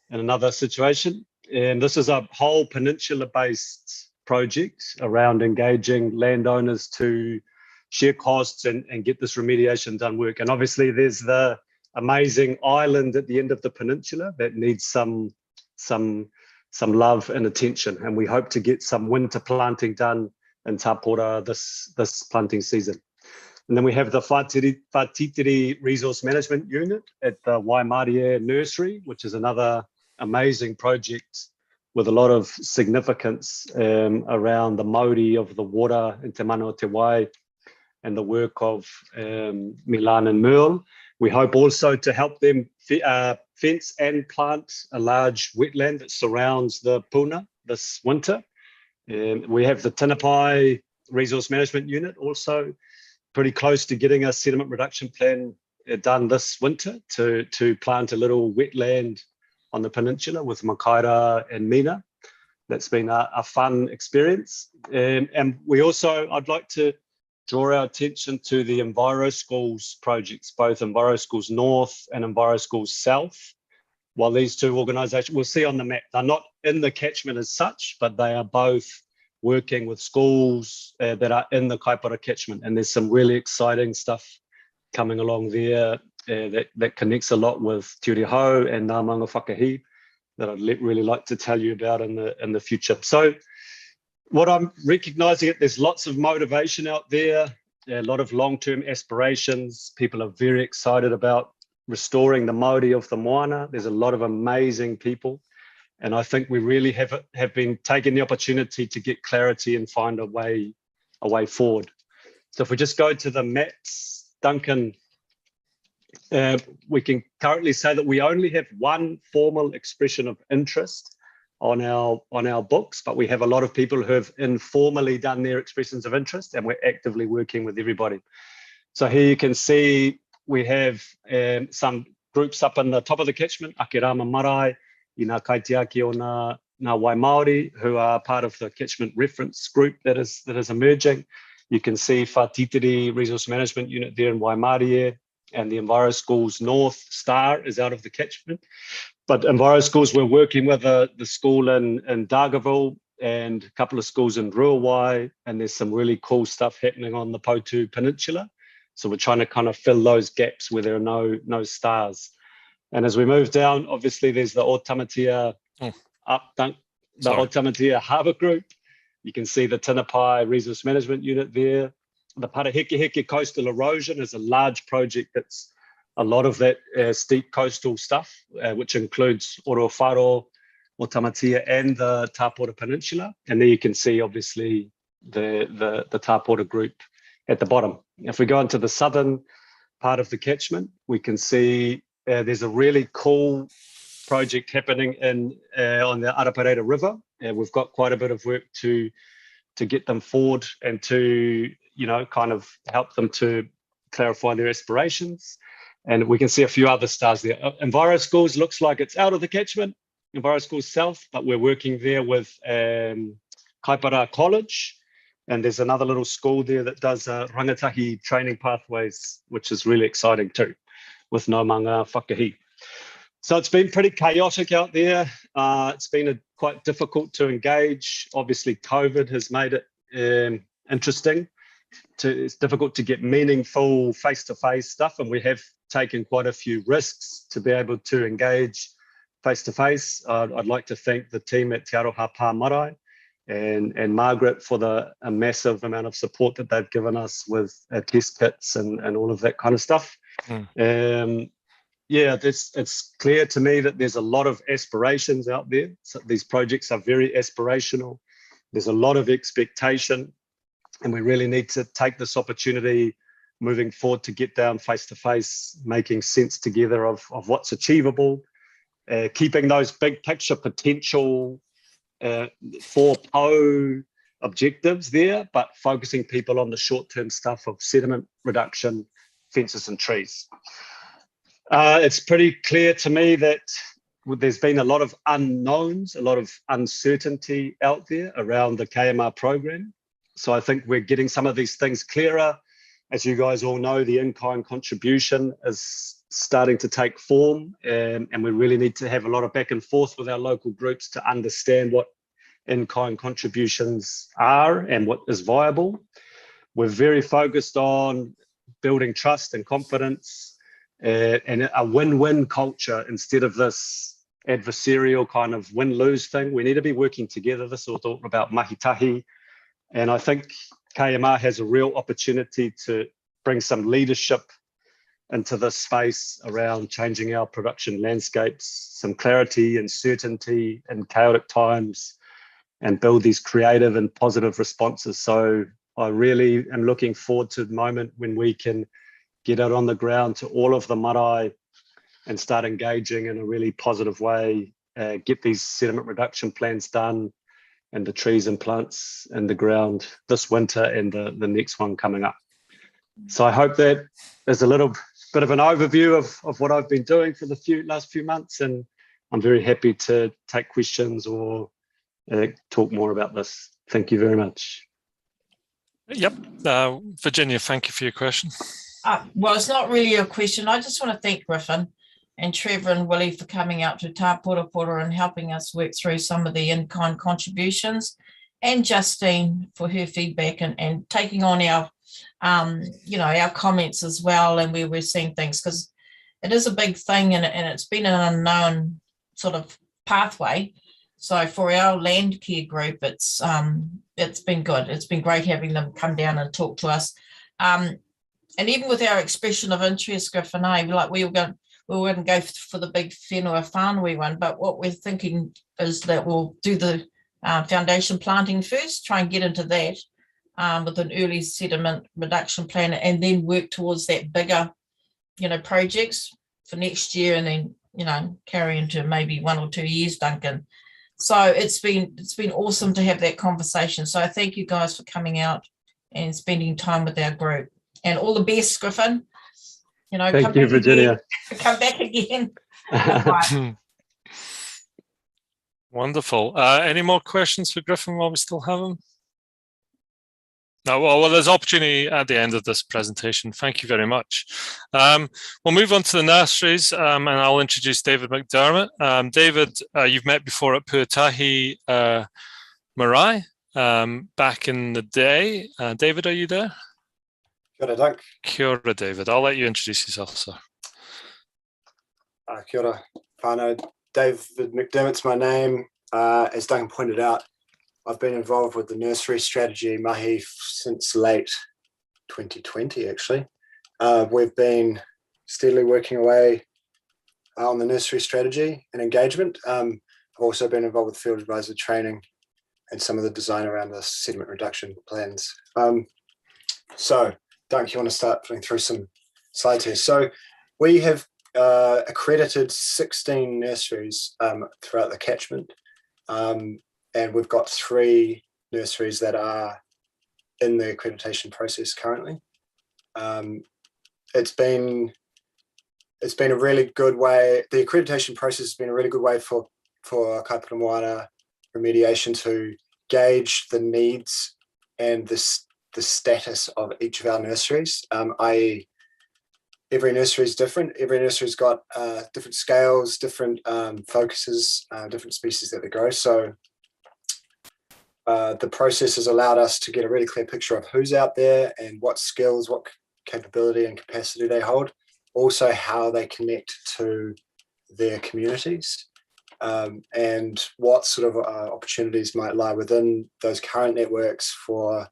in another situation. And this is a whole peninsula-based project around engaging landowners to share costs and get this remediation done work. And obviously there's the amazing island at the end of the peninsula that needs some love and attention. And we hope to get some winter planting done in Tapora this planting season. And then we have the Whatitiri Resource Management Unit at the Waimati Air Nursery, which is another amazing project with a lot of significance around the mauri of the water in Te Mana o Te Wai and the work of Milan and Merle. We hope also to help them fence and plant a large wetland that surrounds the puna this winter. We have the Tinapai Resource Management Unit also pretty close to getting a sediment reduction plan done this winter to plant a little wetland on the peninsula with Makaira and Mina. That's been a fun experience. And we also, I'd like to draw our attention to the Enviro Schools projects, both Enviro Schools North and Enviro Schools South. While these two organisations, we'll see on the map, they're not in the catchment as such, but they are both working with schools that are in the Kaipara catchment. And there's some really exciting stuff coming along there that connects a lot with Te Uri Hau and Ngā Maunga Whakahi that I'd really like to tell you about in the future. So what I'm recognising, there's lots of motivation out there, a lot of long-term aspirations. People are very excited about restoring the Māori of the moana. There's a lot of amazing people. And I think we really have been taking the opportunity to get clarity and find a way forward. So if we just go to the maps, Duncan, we can currently say that we only have one formal expression of interest on our books, but we have a lot of people who have informally done their expressions of interest, and we're actively working with everybody. So here you can see we have some groups up in the top of the catchment, Akirama Marae, i ngā kaitiaki o ngā Waimāori, who are part of the catchment reference group that is emerging. You can see Whatitiri Resource Management Unit there in Waimāori, and the Enviro Schools North Star is out of the catchment. But Enviro Schools, we're working with the school in Dargaville and a couple of schools in Ruawai, and there's some really cool stuff happening on the Potu Peninsula. So we're trying to kind of fill those gaps where there are no stars. And as we move down, obviously there's the Otamatea Otamatea Harbour Group. You can see the Tinapai Resource Management Unit there. The Parahekeheke Coastal Erosion is a large project that's a lot of that steep coastal stuff, which includes Orowharo, Otamatea and the Tapora Peninsula. And there you can see obviously the Tapora group at the bottom. If we go into the southern part of the catchment, we can see there's a really cool project happening on the Arapareira River. We've got quite a bit of work to get them forward and to, kind of help them to clarify their aspirations. And we can see a few other stars there. Enviro Schools looks like it's out of the catchment, Enviro Schools South, but we're working there with Kaipara College. And there's another little school there that does rangatahi training pathways, which is really exciting too, with no manga whakahi. So it's been pretty chaotic out there. It's been quite difficult to engage. Obviously, COVID has made it interesting. It's difficult to get meaningful face-to-face stuff, and we have taken quite a few risks to be able to engage face-to-face. I'd like to thank the team at Te Aroha Pā Marae and Margaret for a massive amount of support that they've given us with test kits and all of that kind of stuff. It's clear to me that there's a lot of aspirations out there. So these projects are very aspirational. There's a lot of expectation, and we really need to take this opportunity moving forward to get down face-to-face, making sense together of what's achievable, keeping those big picture potential 4PO objectives there, but focusing people on the short-term stuff of sediment reduction, fences and trees. It's pretty clear to me that there's been a lot of unknowns, a lot of uncertainty out there around the KMR program. So I think we're getting some of these things clearer. As you guys all know, the in-kind contribution is starting to take form, and we really need to have a lot of back and forth with our local groups to understand what in-kind contributions are and what is viable. We're very focused on building trust and confidence and a win-win culture instead of this adversarial kind of win-lose thing. We need to be working together. This is all about mahitahi. And I think KMR has a real opportunity to bring some leadership into this space around changing our production landscapes, some clarity and certainty in chaotic times, and build these creative and positive responses. So I really am looking forward to the moment when we can get out on the ground to all of the marae and start engaging in a really positive way, get these sediment reduction plans done, and the trees and plants in the ground this winter and the next one coming up. So I hope that is a little bit of an overview of what I've been doing for the last few months, and I'm very happy to take questions or talk more about this. Thank you very much. Yep. Virginia, thank you for your question. Well, it's not really a question. I just want to thank Griffin and Trevor and Willie for coming out to Tapora and helping us work through some of the in-kind contributions, and Justine for her feedback and taking on our, our comments as well, and where we're seeing things, because it is a big thing and it's been an unknown sort of pathway. So for our Landcare group, it's been good. It's been great having them come down and talk to us. And even with our expression of interest, Griffin, we wouldn't go for the big whenua whānui one, but what we're thinking is that we'll do the foundation planting first, try and get into that with an early sediment reduction plan, and then work towards that bigger, projects for next year, and then, carry into maybe 1 or 2 years, Duncan. So it's been awesome to have that conversation. So I thank you guys for coming out and spending time with our group. And all the best, Griffin. Thank you, Virginia. Come back again. Wonderful. Any more questions for Griffin while we still have him? No, well, there's opportunity at the end of this presentation. Thank you very much. We'll move on to the nurseries, and I'll introduce David Mcdermott. David, you've met before at Puatahi Marae back in the day. David, are you there? Kia ora, Doug. Kia ora, David. I'll let you introduce yourself, sir. Kia ora, whānau. David Mcdermott's my name. As Duncan pointed out, I've been involved with the Nursery Strategy mahi since late 2020, actually. We've been steadily working away on the Nursery Strategy and engagement. I've also been involved with field advisor training and some of the design around the sediment reduction plans. So, Duncan, you want to start putting through some slides here? So we have accredited 16 nurseries throughout the catchment. And we've got 3 nurseries that are in the accreditation process currently. It's been a really good way. The accreditation process has been a really good way for kaipara moana remediation to gauge the needs and the status of each of our nurseries, i.e. every nursery is different. Every nursery's got different scales, different focuses, different species that they grow. So the process has allowed us to get a really clear picture of who's out there and what skills, what capability and capacity they hold, also how they connect to their communities, and what sort of opportunities might lie within those current networks for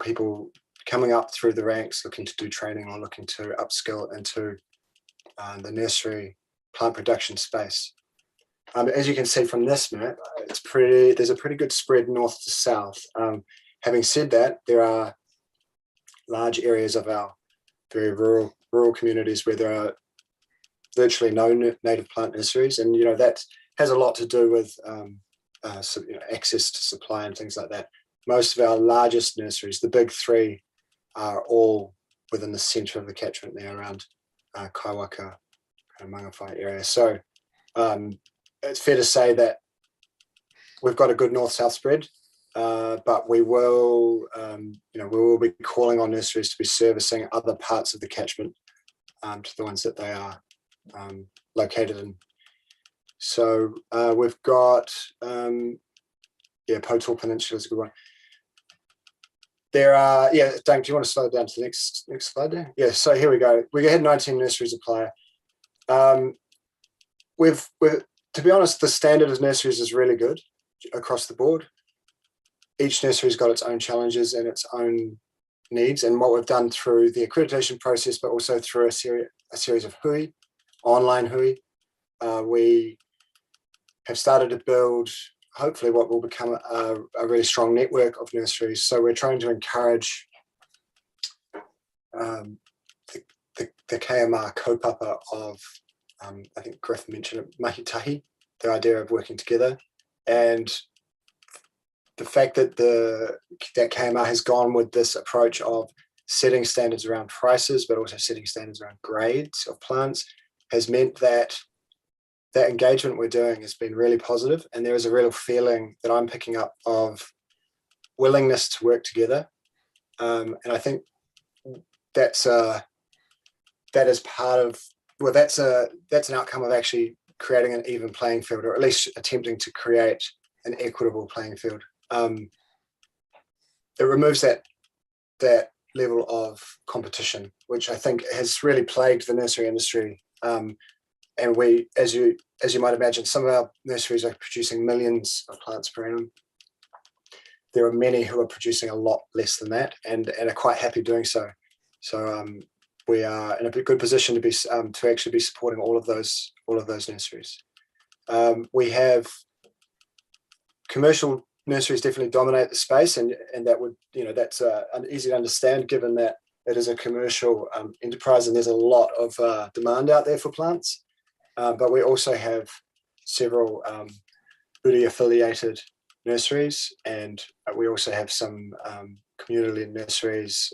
people coming up through the ranks, looking to do training or looking to upskill into the nursery plant production space. As you can see from this map, there's a pretty good spread north to south. Having said that, there are large areas of our very rural communities where there are virtually no native plant nurseries, and that has a lot to do with access to supply and things like that. Most of our largest nurseries, the big 3, are all within the centre of the catchment there around Kaiwaka, kind of Mangawhai area. So it's fair to say that we've got a good north-south spread, but we will, we will be calling on nurseries to be servicing other parts of the catchment to the ones that they are located in. So we've got, Potal Peninsula is a good one. There are, Dave, do you want to slow it down to the next slide there? Yeah, so here we go. We had 19 nurseries apply. To be honest, the standard of nurseries is really good across the board. Each nursery's got its own challenges and its own needs. And what we've done through the accreditation process, but also through a series of hui, online hui, we have started to build hopefully what will become a really strong network of nurseries. So we're trying to encourage the KMR kaupapa of, I think Griff mentioned it, mahitahi, the idea of working together. And the fact that that KMR has gone with this approach of setting standards around prices, but also setting standards around grades of plants, has meant that that engagement we're doing has been really positive, and there is a real feeling that I'm picking up of willingness to work together. And I think that is part of, well, that's an outcome of actually creating an even playing field, or at least attempting to create an equitable playing field. It removes that level of competition, which I think has really plagued the nursery industry. And we, as you might imagine, some of our nurseries are producing millions of plants per annum. There are many who are producing a lot less than that, and are quite happy doing so. So we are in a good position to be to actually be supporting all of those nurseries. We have commercial nurseries definitely dominate the space, and that would, that's easy to understand given that it is a commercial enterprise and there's a lot of demand out there for plants. But we also have several Uri affiliated nurseries, and we also have some community nurseries.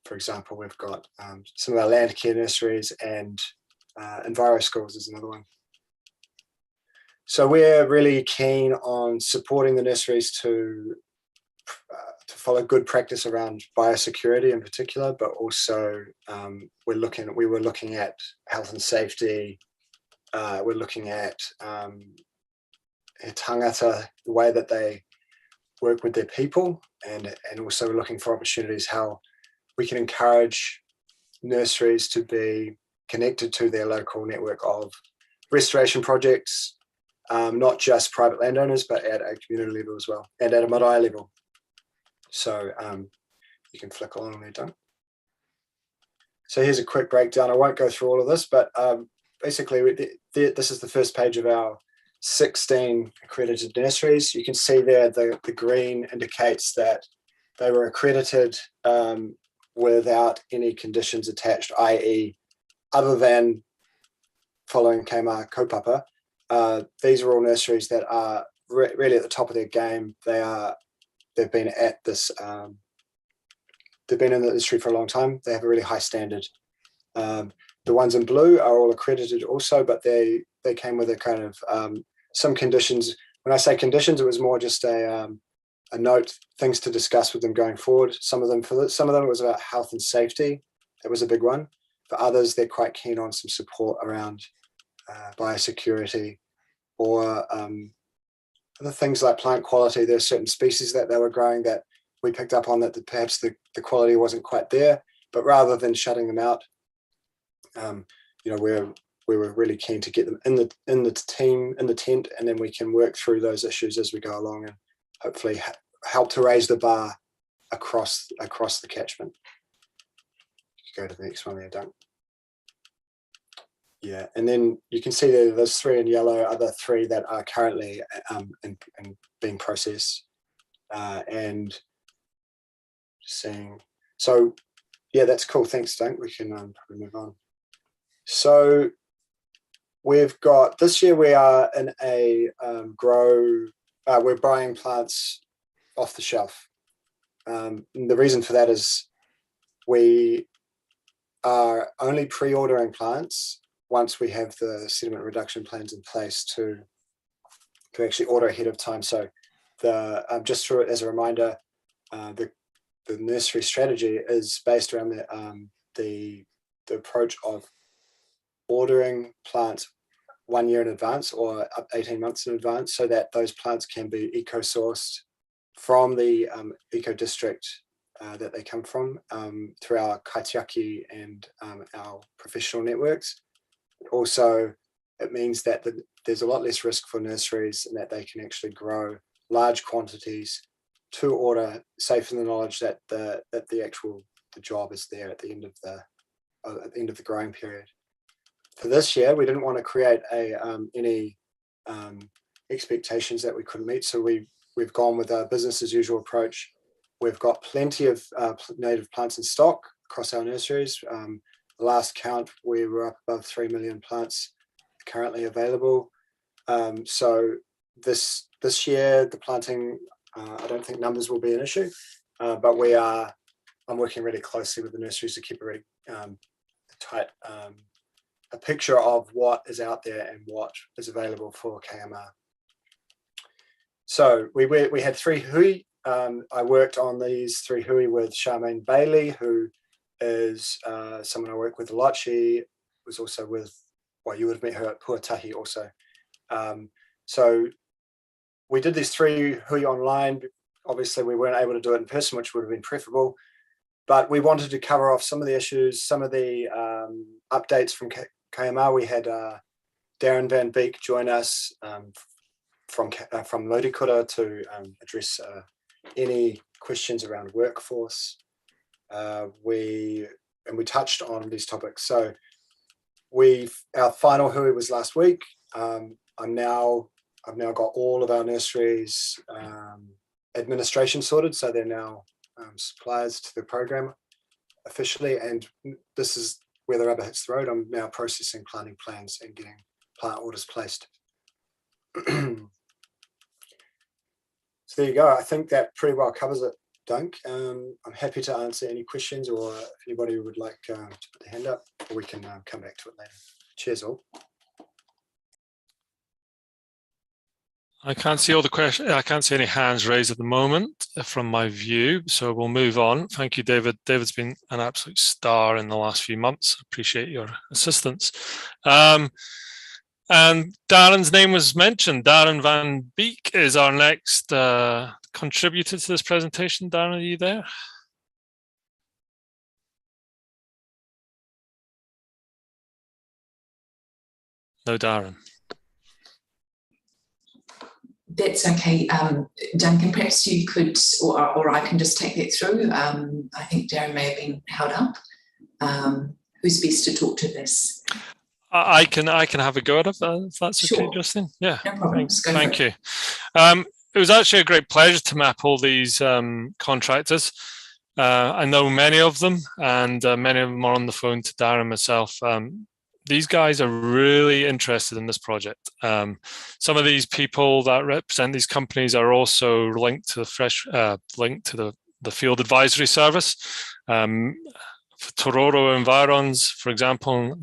For example, we've got some of our Landcare nurseries, and Enviro Schools is another one. So we're really keen on supporting the nurseries to follow good practice around biosecurity in particular, but also we were looking at health and safety. We're looking at tangata, the way that they work with their people, and also looking for opportunities how we can encourage nurseries to be connected to their local network of restoration projects, not just private landowners, but at a community level as well, and at a marae level. So you can flick along there, Doug. So here's a quick breakdown. I won't go through all of this, but basically this is the first page of our 16 accredited nurseries. You can see there the green indicates that they were accredited without any conditions attached, i.e. other than following KMR kaupapa. These are all nurseries that are really at the top of their game. They've been at this, they've been in the industry for a long time. They have a really high standard. The ones in blue are all accredited also, but they came with a kind of some conditions. When I say conditions, it was more just a note, things to discuss with them going forward. Some of them it was about health and safety. That was a big one. For others, they're quite keen on some support around biosecurity or other things like plant quality. There are certain species that they were growing that we picked up on that perhaps the quality wasn't quite there, but rather than shutting them out, we were really keen to get them in the tent, and then we can work through those issues as we go along and hopefully help to raise the bar across the catchment. Go to the next one there, Doug. Yeah, and then you can see there's 3 in yellow, other 3 that are currently in being processed, and seeing. So yeah, that's cool. Thanks, Doug. We can probably move on. So we've got this year we are in a we're buying plants off the shelf. The reason for that is we are only pre-ordering plants once we have the sediment reduction plans in place to actually order ahead of time. So just as a reminder, the nursery strategy is based around the approach of ordering plants 1 year in advance or up 18 months in advance, so that those plants can be eco-sourced from the eco-district that they come from through our kaitiaki and our professional networks. Also, it means that there's a lot less risk for nurseries and that they can actually grow large quantities to order, safe in the knowledge that the job is there at the end of the growing period. For this year, we didn't want to create any expectations that we couldn't meet, so we've gone with a business as usual approach. We've got plenty of native plants in stock across our nurseries. The last count, we were up above 3 million plants currently available. So this year, the planting, I don't think numbers will be an issue, but I'm working really closely with the nurseries to keep a really tight a picture of what is out there and what is available for KMR. So we had 3 hui. I worked on these 3 hui with Charmaine Bailey, who is someone I work with a lot. She was also with, well, you would have met her at Puatahi also. So we did these 3 hui online. Obviously, we weren't able to do it in person, which would have been preferable. But we wanted to cover off some of the issues, some of the updates from KMR. We had Darren Van Beek join us from Modikura to address any questions around workforce. We touched on these topics. So our final hui was last week. I've now got all of our nurseries administration sorted, so they're now suppliers to the program officially, and this is where the rubber hits the road. I'm now processing planting plans and getting plant orders placed. So there you go. I think that pretty well covers it, Dunk. I'm happy to answer any questions, or if anybody would like to put their hand up, or we can come back to it later. Cheers all. I can't see all the questions. I can't see any hands raised at the moment from my view, so we'll move on. Thank you, David. David's been an absolute star in the last few months. Appreciate your assistance. And Darren's name was mentioned. Darren Van Beek is our next contributor to this presentation. Darren, are you there? No, Darren. That's okay. Duncan, perhaps you could, or I can just take that through. I think Darren may have been held up. Who's best to talk to this? I can have a go at it if that's Sure. okay, Justin. Yeah. No problem. Thank you. It was actually a great pleasure to map all these contractors. I know many of them, and many of them are on the phone to Darren and myself. These guys are really interested in this project. Some of these people that represent these companies are also linked to the field advisory service. For Tororo Environs, for example,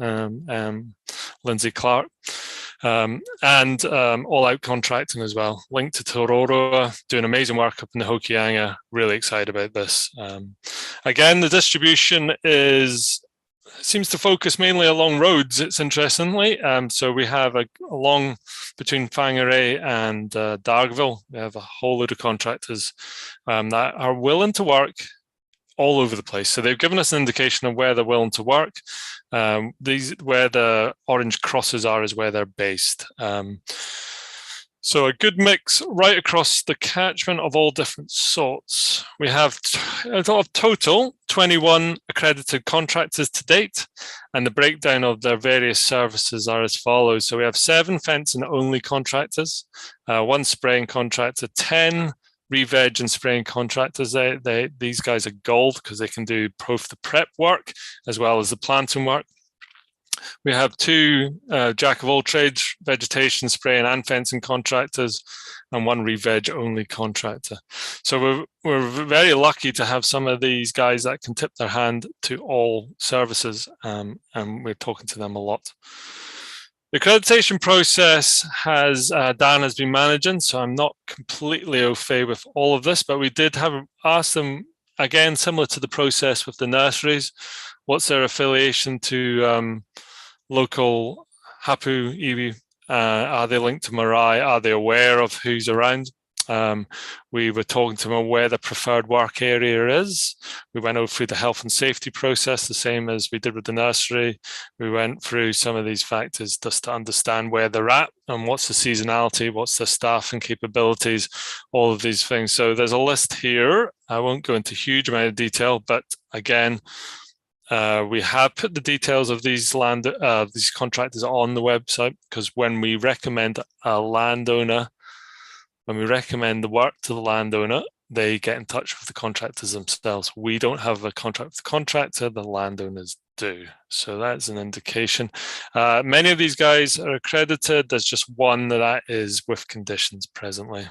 Lindsay Clark, and All Out Contracting as well, linked to Tororo, doing amazing work up in the Hokianga. Really excited about this. Again, the distribution seems to focus mainly along roads, it's interestingly. So we have along between Whangarei and Dargaville, we have a whole load of contractors that are willing to work all over the place. So they've given us an indication of where they're willing to work. Where the orange crosses are is where they're based. So a good mix right across the catchment of all different sorts. We have a total 21 accredited contractors to date, and the breakdown of their various services are as follows. So we have 7 fencing only contractors, 1 spraying contractor, 10 re-veg and spraying contractors. These guys are gold because they can do both the prep work as well as the planting work. We have 2 jack of all trades, vegetation spraying and fencing contractors, and 1 re-veg only contractor. So we're very lucky to have some of these guys that can tip their hand to all services, and we're talking to them a lot. The accreditation process Dan has been managing, so I'm not completely au fait with all of this, but we did ask them, again, similar to the process with the nurseries, what's their affiliation to local hapu iwi? Are they linked to marae? Are they aware of who's around? We were talking to them where the preferred work area is. We went over through the health and safety process, the same as we did with the nursery. We went through some of these factors just to understand where they're at and what's the seasonality, what's the staff and capabilities, all of these things. So there's a list here. I won't go into a huge amount of detail, but again, we have put the details of these contractors on the website, because when we recommend a landowner, when we recommend the work to the landowner, they get in touch with the contractors themselves. We don't have a contract with the contractor, the landowners do. So that's an indication. Many of these guys are accredited. There's just one that is with conditions presently.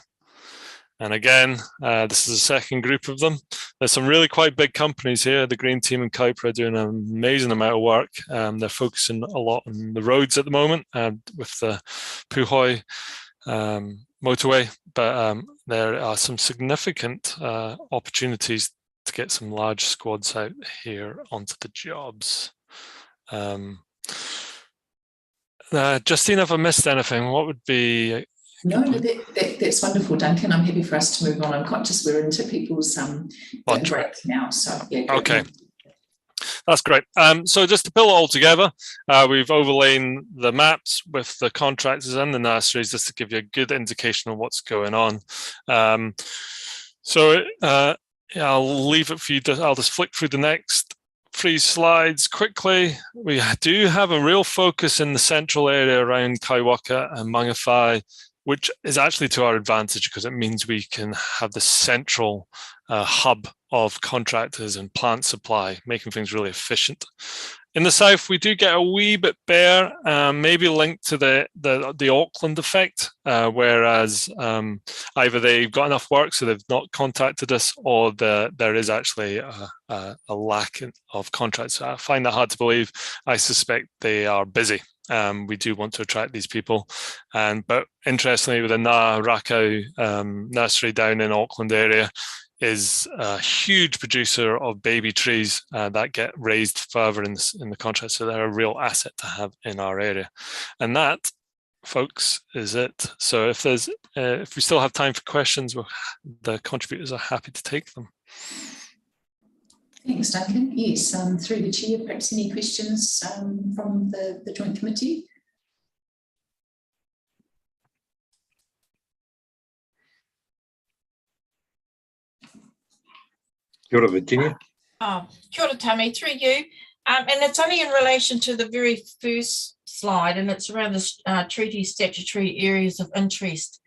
And again, this is the second group of them. There's some really quite big companies here. The Green Team in Kaipara are doing an amazing amount of work. They're focusing a lot on the roads at the moment with the Puhoi motorway, but there are some significant opportunities to get some large squads out here onto the jobs. Justine, if I missed anything, what would be... No, that's wonderful, Duncan. I'm happy for us to move on. I'm conscious we're into people's break now, so yeah. Okay. That's great. So just to pull it all together, we've overlain the maps with the contractors and the nurseries just to give you a good indication of what's going on. I'll leave it for you. I'll just flick through the next 3 slides quickly. We do have a real focus in the central area around Kaiwaka and Mangawhai, which is actually to our advantage because it means we can have the central hub of contractors and plant supply, making things really efficient. In the south, we do get a wee bit bare, maybe linked to the Auckland effect, whereas either they've got enough work so they've not contacted us, or there is actually a lack of contracts. I find that hard to believe. I suspect they are busy. We do want to attract these people. But interestingly, with the Ngā Rakau nursery down in Auckland area, is a huge producer of baby trees that get raised further in the contract. So they're a real asset to have in our area. And that, folks, is it. So if we still have time for questions, the contributors are happy to take them. Thanks, Duncan. Yes, through the chair, perhaps any questions from the joint committee? Kia ora, Virginia. Kia ora, Tami, through you. And it's only in relation to the very first slide, and it's around the treaty statutory areas of interest.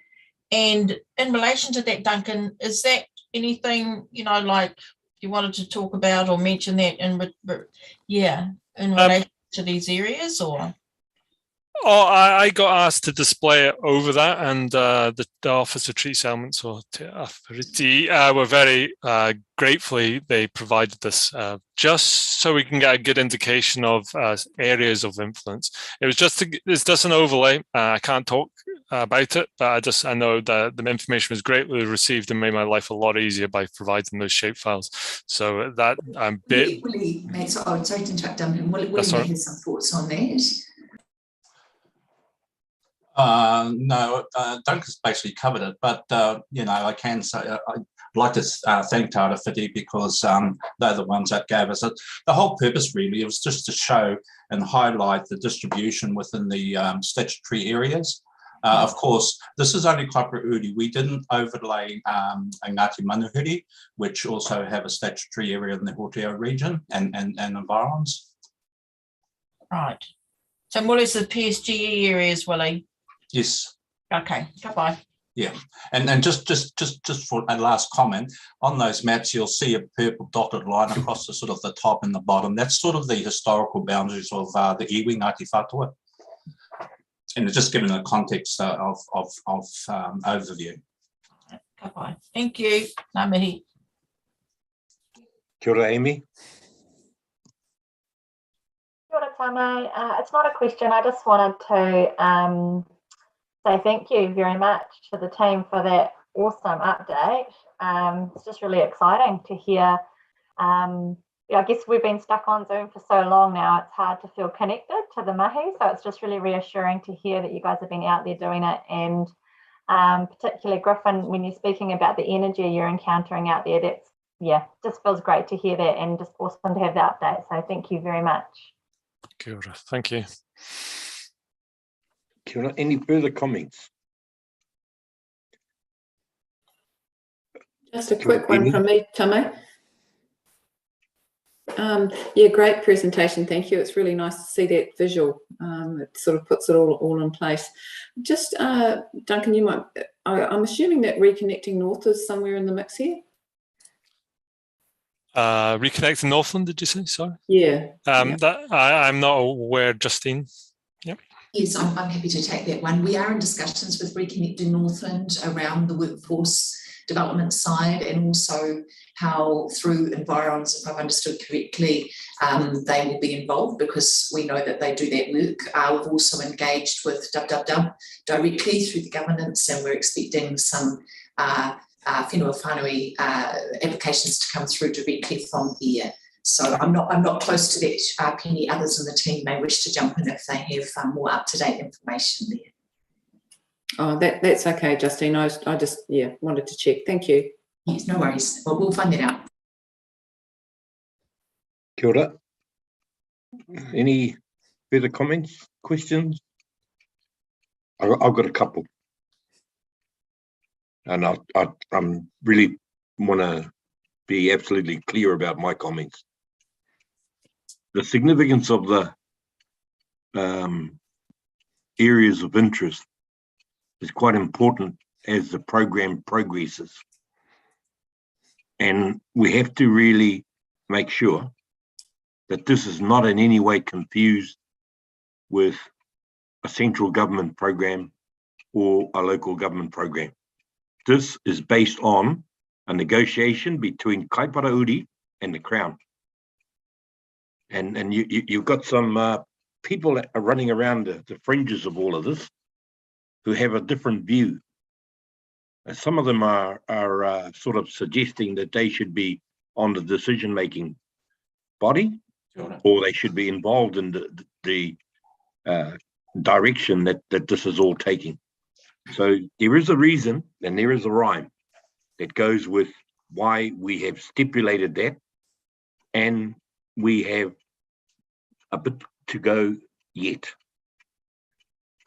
And in relation to that, Duncan, is that anything, like you wanted to talk about or mention that in relation to these areas, or? Oh, I got asked to display it over that, and the Office of Treaty Settlements, or Te Awhiriti, were very gratefully they provided this just so we can get a good indication of areas of influence. It's just an overlay. I can't talk about it, but I know that the information was greatly received and made my life a lot easier by providing those shapefiles. So that Willie, sorry to interrupt, Duncan. Willie may have some thoughts on that. No, Duncan's basically covered it, but I can say I'd like to thank Te Awhiriti because they're the ones that gave us it. The whole purpose really was just to show and highlight the distribution within the statutory areas. Of course, this is only Kaipara Uri. We didn't overlay Ngāti Manuhiri, which also have a statutory area in the Hōteo region and environs. Right. So more or less the PSGE areas, Willie? Yes. Okay, goodbye. Yeah, and then just for a last comment, on those maps you'll see a purple dotted line across the sort of the top and the bottom. That's sort of the historical boundaries of the iwi Ngāti Whātua. And it's just given a context of overview. Goodbye. Thank you. Ngā mihi. Kia ora, Amy. Kia ora, Tame. It's not a question. I just wanted to say thank you very much to the team for that awesome update. It's just really exciting to hear. I guess we've been stuck on Zoom for so long now, it's hard to feel connected to the mahi. So it's just really reassuring to hear that you guys have been out there doing it. And particularly Griffin, when you're speaking about the energy you're encountering out there, just feels great to hear that and just awesome to have the update. So thank you very much. Kia ora. Thank you. Kia ora. Any further comments? Just a quick one from me, Tame. Yeah, great presentation. Thank you. It's really nice to see that visual. It sort of puts it all in place. Just, Duncan, you might, I'm assuming that Reconnecting North is somewhere in the mix here? Reconnecting Northland, did you say? Sorry. Yeah. That I'm not aware, Justine. Yep. Yes, I'm happy to take that one. We are in discussions with Reconnecting Northland around the workforce development side, and also how through Environs, if I've understood correctly, they will be involved because we know that they do that work. We've also engaged with Dub directly through the governance, and we're expecting some whenua whānui applications to come through directly from here. So I'm not close to that. Penny, others in the team may wish to jump in if they have more up-to-date information there. Oh, that's okay, Justine. I just wanted to check. Thank you. Yes, no worries. Well, we'll find that out. Kia ora. Any further comments, questions? I've got a couple. And I'm really want to be absolutely clear about my comments. The significance of the areas of interest is quite important as the program progresses. And we have to really make sure that this is not in any way confused with a central government program or a local government program. This is based on a negotiation between Kaipara Uri and the Crown. And you've got some people that are running around the fringes of all of this who have a different view. And some of them are sort of suggesting that they should be on the decision-making body, or they should be involved in the direction that this is all taking. So there is a reason and there is a rhyme that goes with why we have stipulated that, and we have a bit to go yet.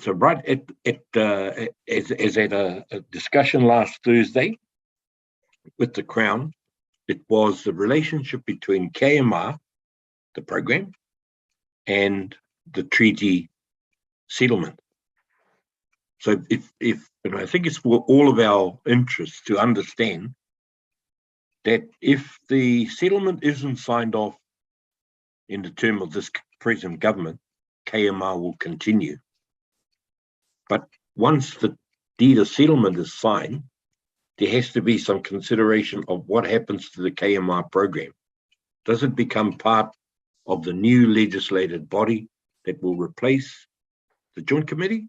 So right as at a discussion last Thursday with the Crown, it was the relationship between KMR, the program, and the treaty settlement. So and I think it's for all of our interests to understand that if the settlement isn't signed off in the term of this present government, KMR will continue. But once the deed of settlement is signed, there has to be some consideration of what happens to the KMR program. Does it become part of the new legislated body that will replace the Joint Committee?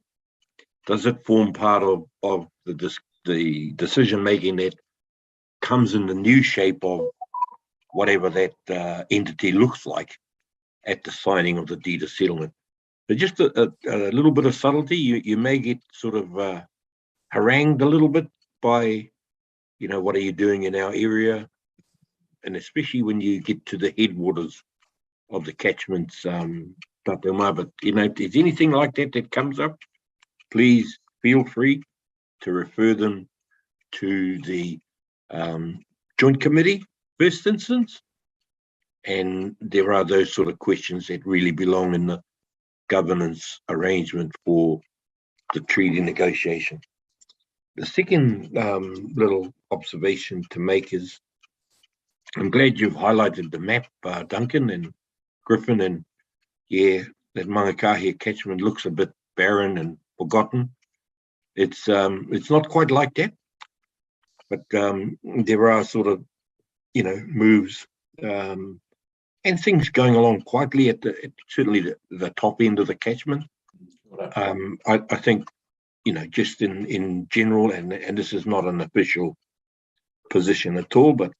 Does it form part of the decision making that comes in the new shape of whatever that entity looks like at the signing of the deed of settlement? But just a little bit of subtlety, you may get sort of harangued a little bit by, what are you doing in our area? And especially when you get to the headwaters of the catchments, Tapora. But, if there's anything like that comes up, please feel free to refer them to the Joint Committee, first instance. And there are those sort of questions that really belong in the governance arrangement for the treaty negotiation. The second little observation to make is, I'm glad you've highlighted the map, Duncan and Griffin, and yeah, that Mangakahia catchment looks a bit barren and forgotten. It's not quite like that, but there are sort of, moves and things going along quietly at certainly the top end of the catchment. I think, just in general, and this is not an official position at all, but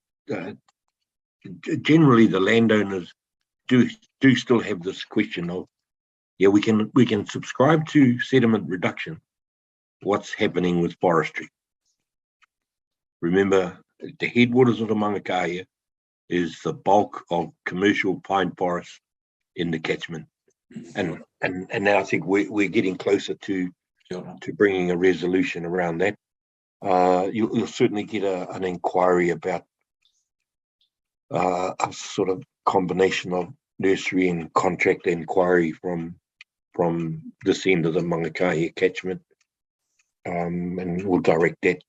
generally the landowners do still have this question of, yeah, we can subscribe to sediment reduction. What's happening with forestry? Remember, the headwaters of the Mangakahia is the bulk of commercial pine forests in the catchment, and now I think we're getting closer to bringing a resolution around that. You'll certainly get an inquiry about a sort of combination of nursery and contract inquiry from this end of the Mangakahia catchment, and we'll direct that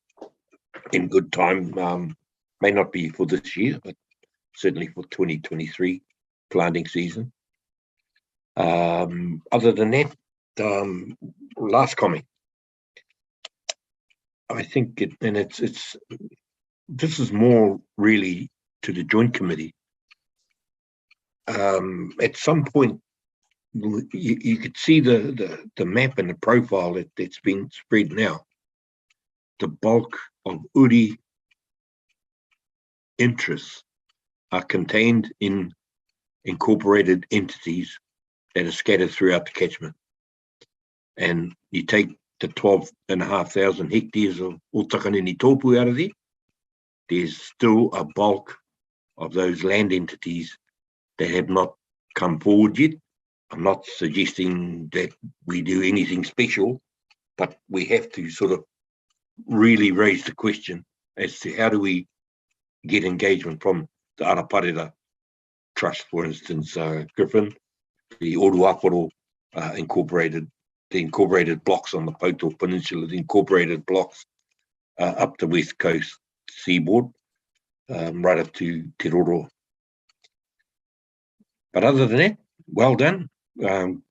in good time. May not be for this year, but certainly for 2023 planting season. Other than that, last comment. I think this is more really to the Joint Committee. At some point, you could see the map and the profile that's been spread now. The bulk of Uri interests are contained in incorporated entities that are scattered throughout the catchment. And you take the 12,500 hectares of Otakanini Tōpu out of there, there's still a bulk of those land entities that have not come forward yet. I'm not suggesting that we do anything special, but we have to sort of really raise the question as to how do we get engagement from the Araparera Trust, for instance, Griffin, the Oruaporo the incorporated blocks on the Poto Peninsula, the incorporated blocks up the west coast seaboard, right up to Te Roro. But other than that, well done.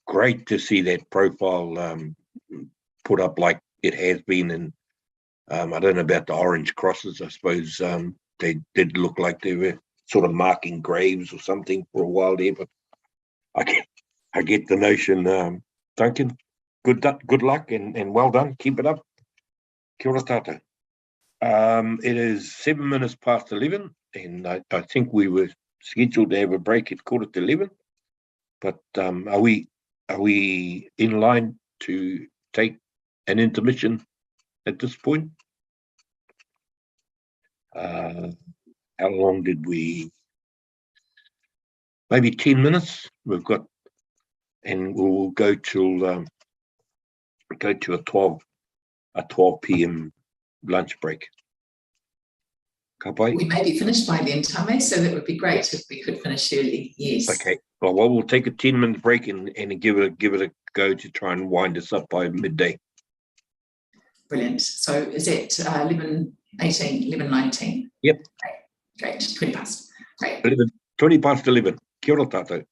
Great to see that profile put up like it has been. And I don't know about the orange crosses. I suppose they did look like they were sort of marking graves or something for a while there, but I I get the notion, Duncan. Good luck and well done. Keep it up. Kia ora tātou. It is 7 minutes past 11, and I think we were scheduled to have a break at 11:15. But are we in line to take an intermission at this point? How long did we? Maybe 10 minutes. We've got, and we'll go to a 12 p.m. lunch break. Ka pai? We may be finished by then, Tame, so that would be great if we could finish early. Yes. Okay. Well, we'll take a 10-minute break and give it a go to try and wind us up by midday. Brilliant. So is it 11:18, 11:19? Yep. Great. 20 past. Great. 20 past 11. Kia ora tātou.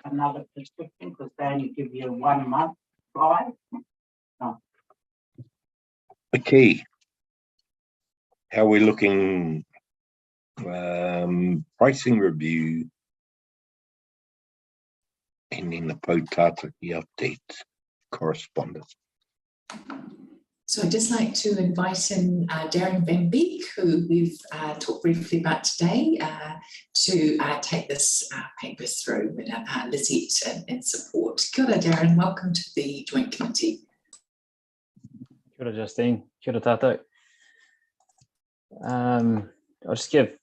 Another prescription because they only give you 1 month buy. Okay. How are we looking? Pricing review. And then the Potataki update correspondence. So I'd just like to invite in Darren Van Beek, who we've talked briefly about today, to take this paper through with Lizette in support. Kia ora, Darren, welcome to the Joint Committee. Kia ora, Justine. Kia ora tātou. I'll just give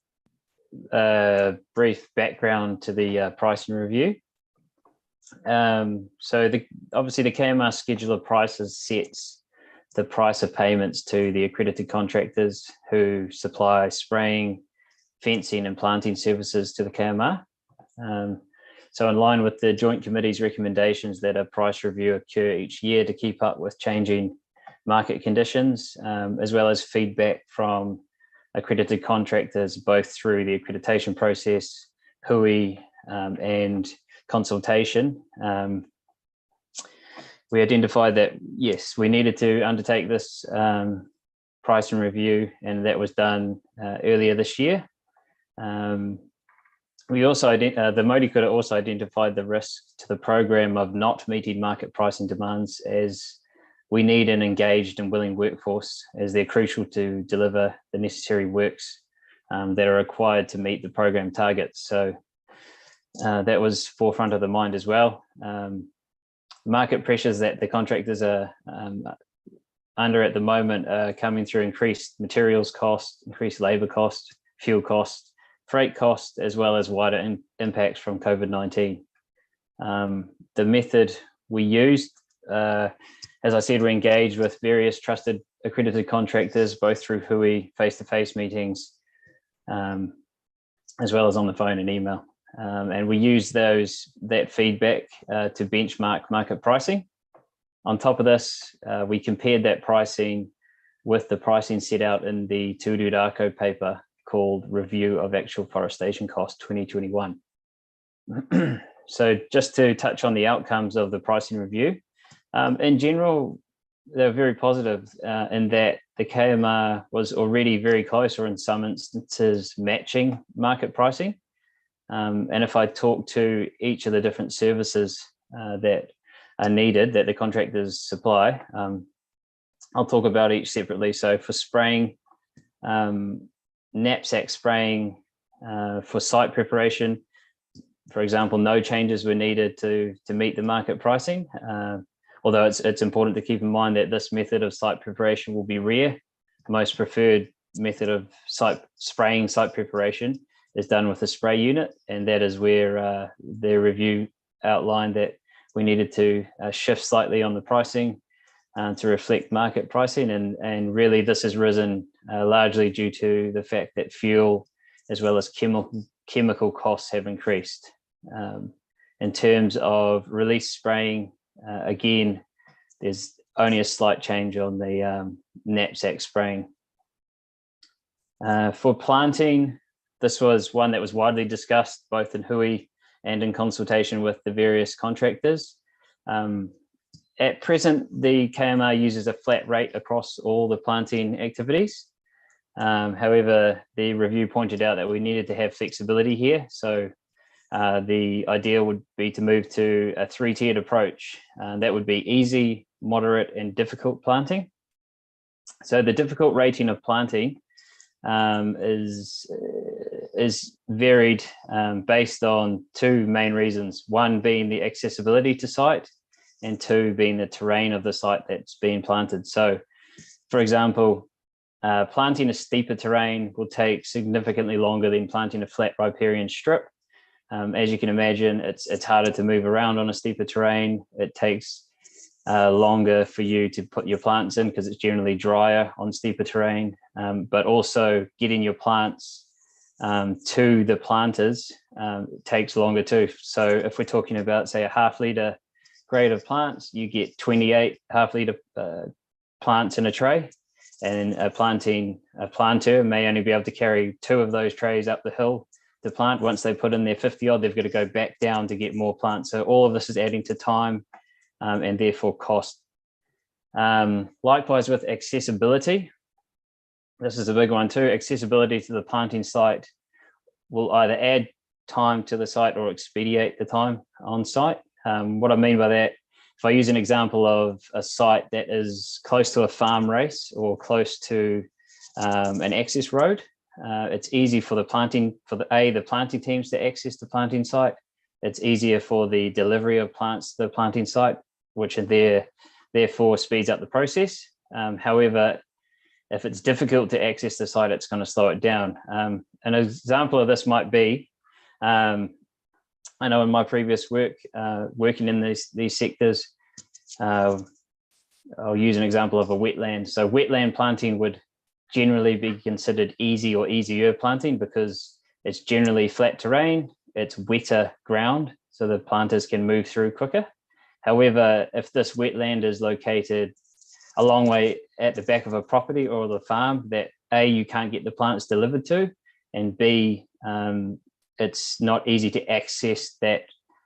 a brief background to the pricing review. So obviously the KMR schedule of prices sets the price of payments to the accredited contractors who supply spraying, fencing and planting services to the KMR. So in line with the Joint Committee's recommendations that a price review occur each year to keep up with changing market conditions, as well as feedback from accredited contractors, both through the accreditation process, HUI and consultation. We identified that, yes, we needed to undertake this pricing review, and that was done earlier this year. We also, the Modi Kura also identified the risk to the program of not meeting market pricing demands, as we need an engaged and willing workforce, as they're crucial to deliver the necessary works that are required to meet the program targets. So that was forefront of the mind as well. Market pressures that the contractors are under at the moment are coming through increased materials cost, increased labour cost, fuel cost, freight cost, as well as wider impacts from COVID-19. The method we used, as I said, we engaged with various trusted accredited contractors, both through HUI, face-to-face meetings, as well as on the phone and email. And we use that feedback to benchmark market pricing. On top of this, we compared that pricing with the pricing set out in the Tūrurako paper called Review of Actual Forestation Cost 2021. So just to touch on the outcomes of the pricing review, in general, they're very positive in that the KMR was already very close, or in some instances matching market pricing. And if I talk to each of the different services that are needed that the contractors supply, I'll talk about each separately. So for spraying, knapsack spraying, for site preparation, For example, no changes were needed to meet the market pricing. Although it's important to keep in mind that this method of site preparation will be rare. The most preferred method of spraying site preparation is done with a spray unit, and that is where the review outlined that we needed to shift slightly on the pricing to reflect market pricing, and really this has risen largely due to the fact that fuel as well as chemical costs have increased. In terms of release spraying, again, there's only a slight change on the knapsack spraying. For planting, this was one that was widely discussed both in Hui and in consultation with the various contractors. At present, the KMR uses a flat rate across all the planting activities. However, the review pointed out that we needed to have flexibility here. So the idea would be to move to a three-tiered approach. That would be easy, moderate, and difficult planting. So the difficult rating of planting is varied based on two main reasons. One being the accessibility to site, and two being the terrain of the site that's being planted. So, for example, planting a steeper terrain will take significantly longer than planting a flat riparian strip. As you can imagine, it's harder to move around on a steeper terrain. It takes longer for you to put your plants in because it's generally drier on steeper terrain, but also getting your plants to the planters takes longer too. So if we're talking about, say, a half-litre grade of plants, you get 28 half-litre plants in a tray, and a planter may only be able to carry 2 of those trays up the hill to plant. Once they put in their 50 odd, they've got to go back down to get more plants. So all of this is adding to time and therefore cost. Likewise with accessibility, this is a big one too. Accessibility to the planting site will either add time to the site or expedite the time on site. What I mean by that, if I use an example of a site that is close to a farm race or close to an access road, it's easy for the planting teams to access the planting site. It's easier for the delivery of plants to the planting site, which therefore speeds up the process. However, if it's difficult to access the site, it's going to slow it down. An example of this might be, I know in my previous work, working in these sectors, I'll use an example of a wetland. So wetland planting would generally be considered easy or easier planting because it's generally flat terrain, it's wetter ground, so the planters can move through quicker. However, if this wetland is located a long way at the back of a property or the farm that A, you can't get the plants delivered to, and B, it's not easy to access that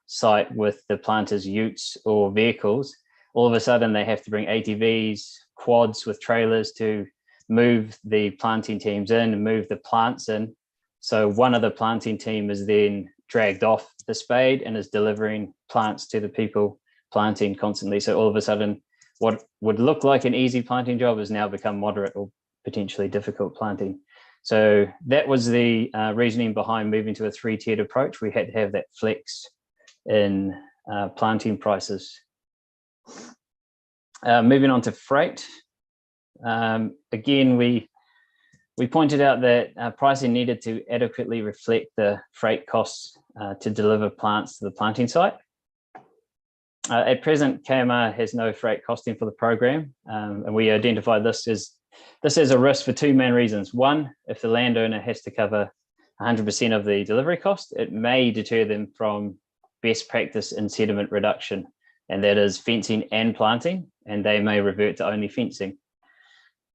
site with the planters' utes or vehicles, all of a sudden they have to bring ATVs, quads with trailers to move the planting teams in and move the plants in. So one of the planting team is then dragged off the spade and is delivering plants to the people planting constantly. So all of a sudden, what would look like an easy planting job has now become moderate or potentially difficult planting. So that was the reasoning behind moving to a three-tiered approach. We had to have that flex in planting prices. Moving on to freight. Again, we pointed out that pricing needed to adequately reflect the freight costs to deliver plants to the planting site. At present, KMR has no freight costing for the program, and we identified this as a risk for two main reasons. One, if the landowner has to cover 100% of the delivery cost, it may deter them from best practice in sediment reduction, and that is fencing and planting, and they may revert to only fencing.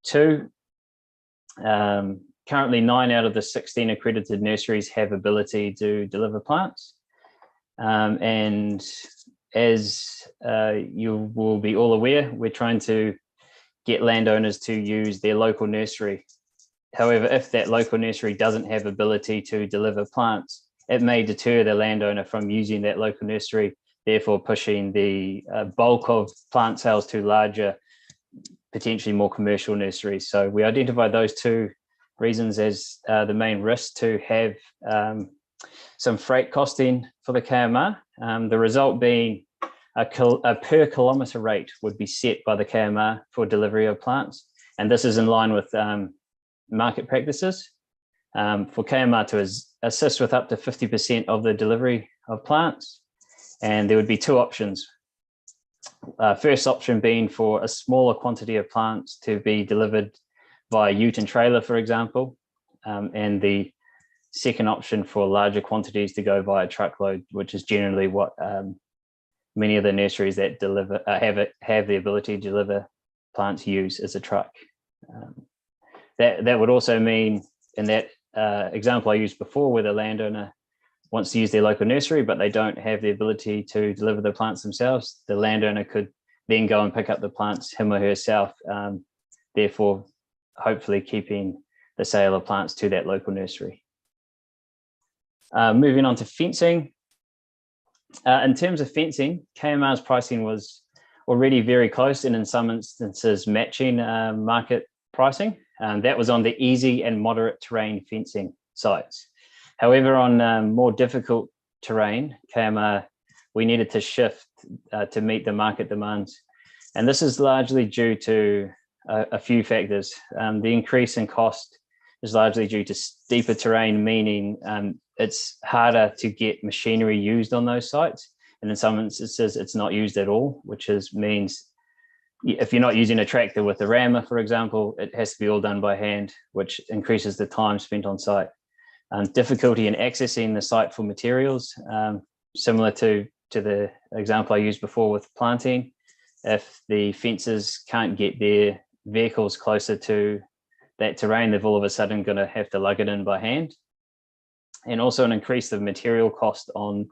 Two, currently 9 out of the 16 accredited nurseries have ability to deliver plants. And as you will be all aware, we're trying to get landowners to use their local nursery. However, if that local nursery doesn't have ability to deliver plants, it may deter the landowner from using that local nursery, therefore pushing the bulk of plant sales to larger, potentially more commercial nurseries. So we identified those two reasons as the main risk to have some freight costing for the KMR. The result being a per kilometre rate would be set by the KMR for delivery of plants. And this is in line with market practices for KMR to assist with up to 50% of the delivery of plants. And there would be two options. First option being for a smaller quantity of plants to be delivered via ute and trailer, for example. And the second option for larger quantities to go via truckload, which is generally what many of the nurseries that deliver have the ability to deliver plants use as a truck. That would also mean, in that example I used before, where the landowner wants to use their local nursery, but they don't have the ability to deliver the plants themselves, the landowner could then go and pick up the plants him or herself, therefore hopefully keeping the sale of plants to that local nursery. Moving on to fencing. In terms of fencing, KMR's pricing was already very close and in some instances matching market pricing. That was on the easy and moderate terrain fencing sites. However, on more difficult terrain, KMR, we needed to shift to meet the market demands. And this is largely due to a few factors. The increase in cost is largely due to steeper terrain, meaning it's harder to get machinery used on those sites. And in some instances, it's not used at all, which means if you're not using a tractor with a rammer, for example, it has to be all done by hand, which increases the time spent on site. Difficulty in accessing the site for materials, similar to the example I used before with planting. If the fencers can't get their vehicles closer to that terrain, they're all of a sudden going to have to lug it in by hand. And also an increase of material cost on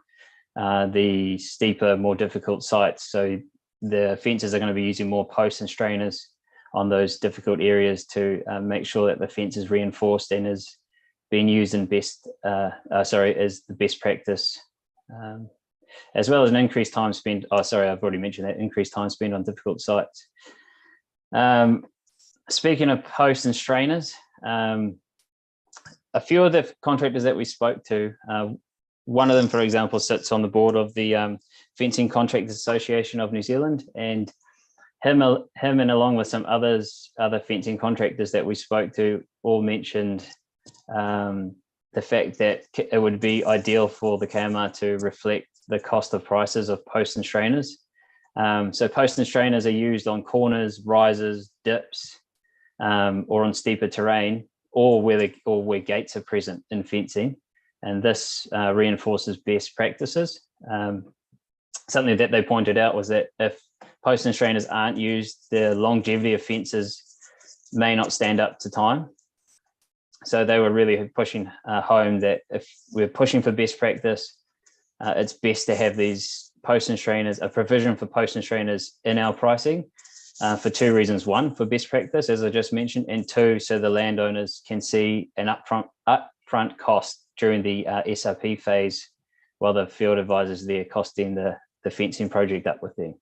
the steeper, more difficult sites. So the fencers are going to be using more posts and strainers on those difficult areas to make sure that the fence is reinforced and is being used in as the best practice, as well as an increased time spent. I've already mentioned that, increased time spent on difficult sites. Speaking of posts and strainers, a few of the contractors that we spoke to, one of them, for example, sits on the board of the Fencing Contractors Association of New Zealand, and him and along with some other fencing contractors that we spoke to all mentioned the fact that it would be ideal for the KMR to reflect the cost of prices of posts and strainers. So posts and strainers are used on corners, rises, dips, or on steeper terrain, or where gates are present in fencing. And this reinforces best practices. Something that they pointed out was that if posts and strainers aren't used, the longevity of fences may not stand up to time. So they were really pushing home that if we're pushing for best practice, it's best to have these posts and strainers, a provision for posts and strainers in our pricing for two reasons. One, for best practice, as I just mentioned, and two, so the landowners can see an upfront cost during the SRP phase while the field advisors there costing the fencing project up with them.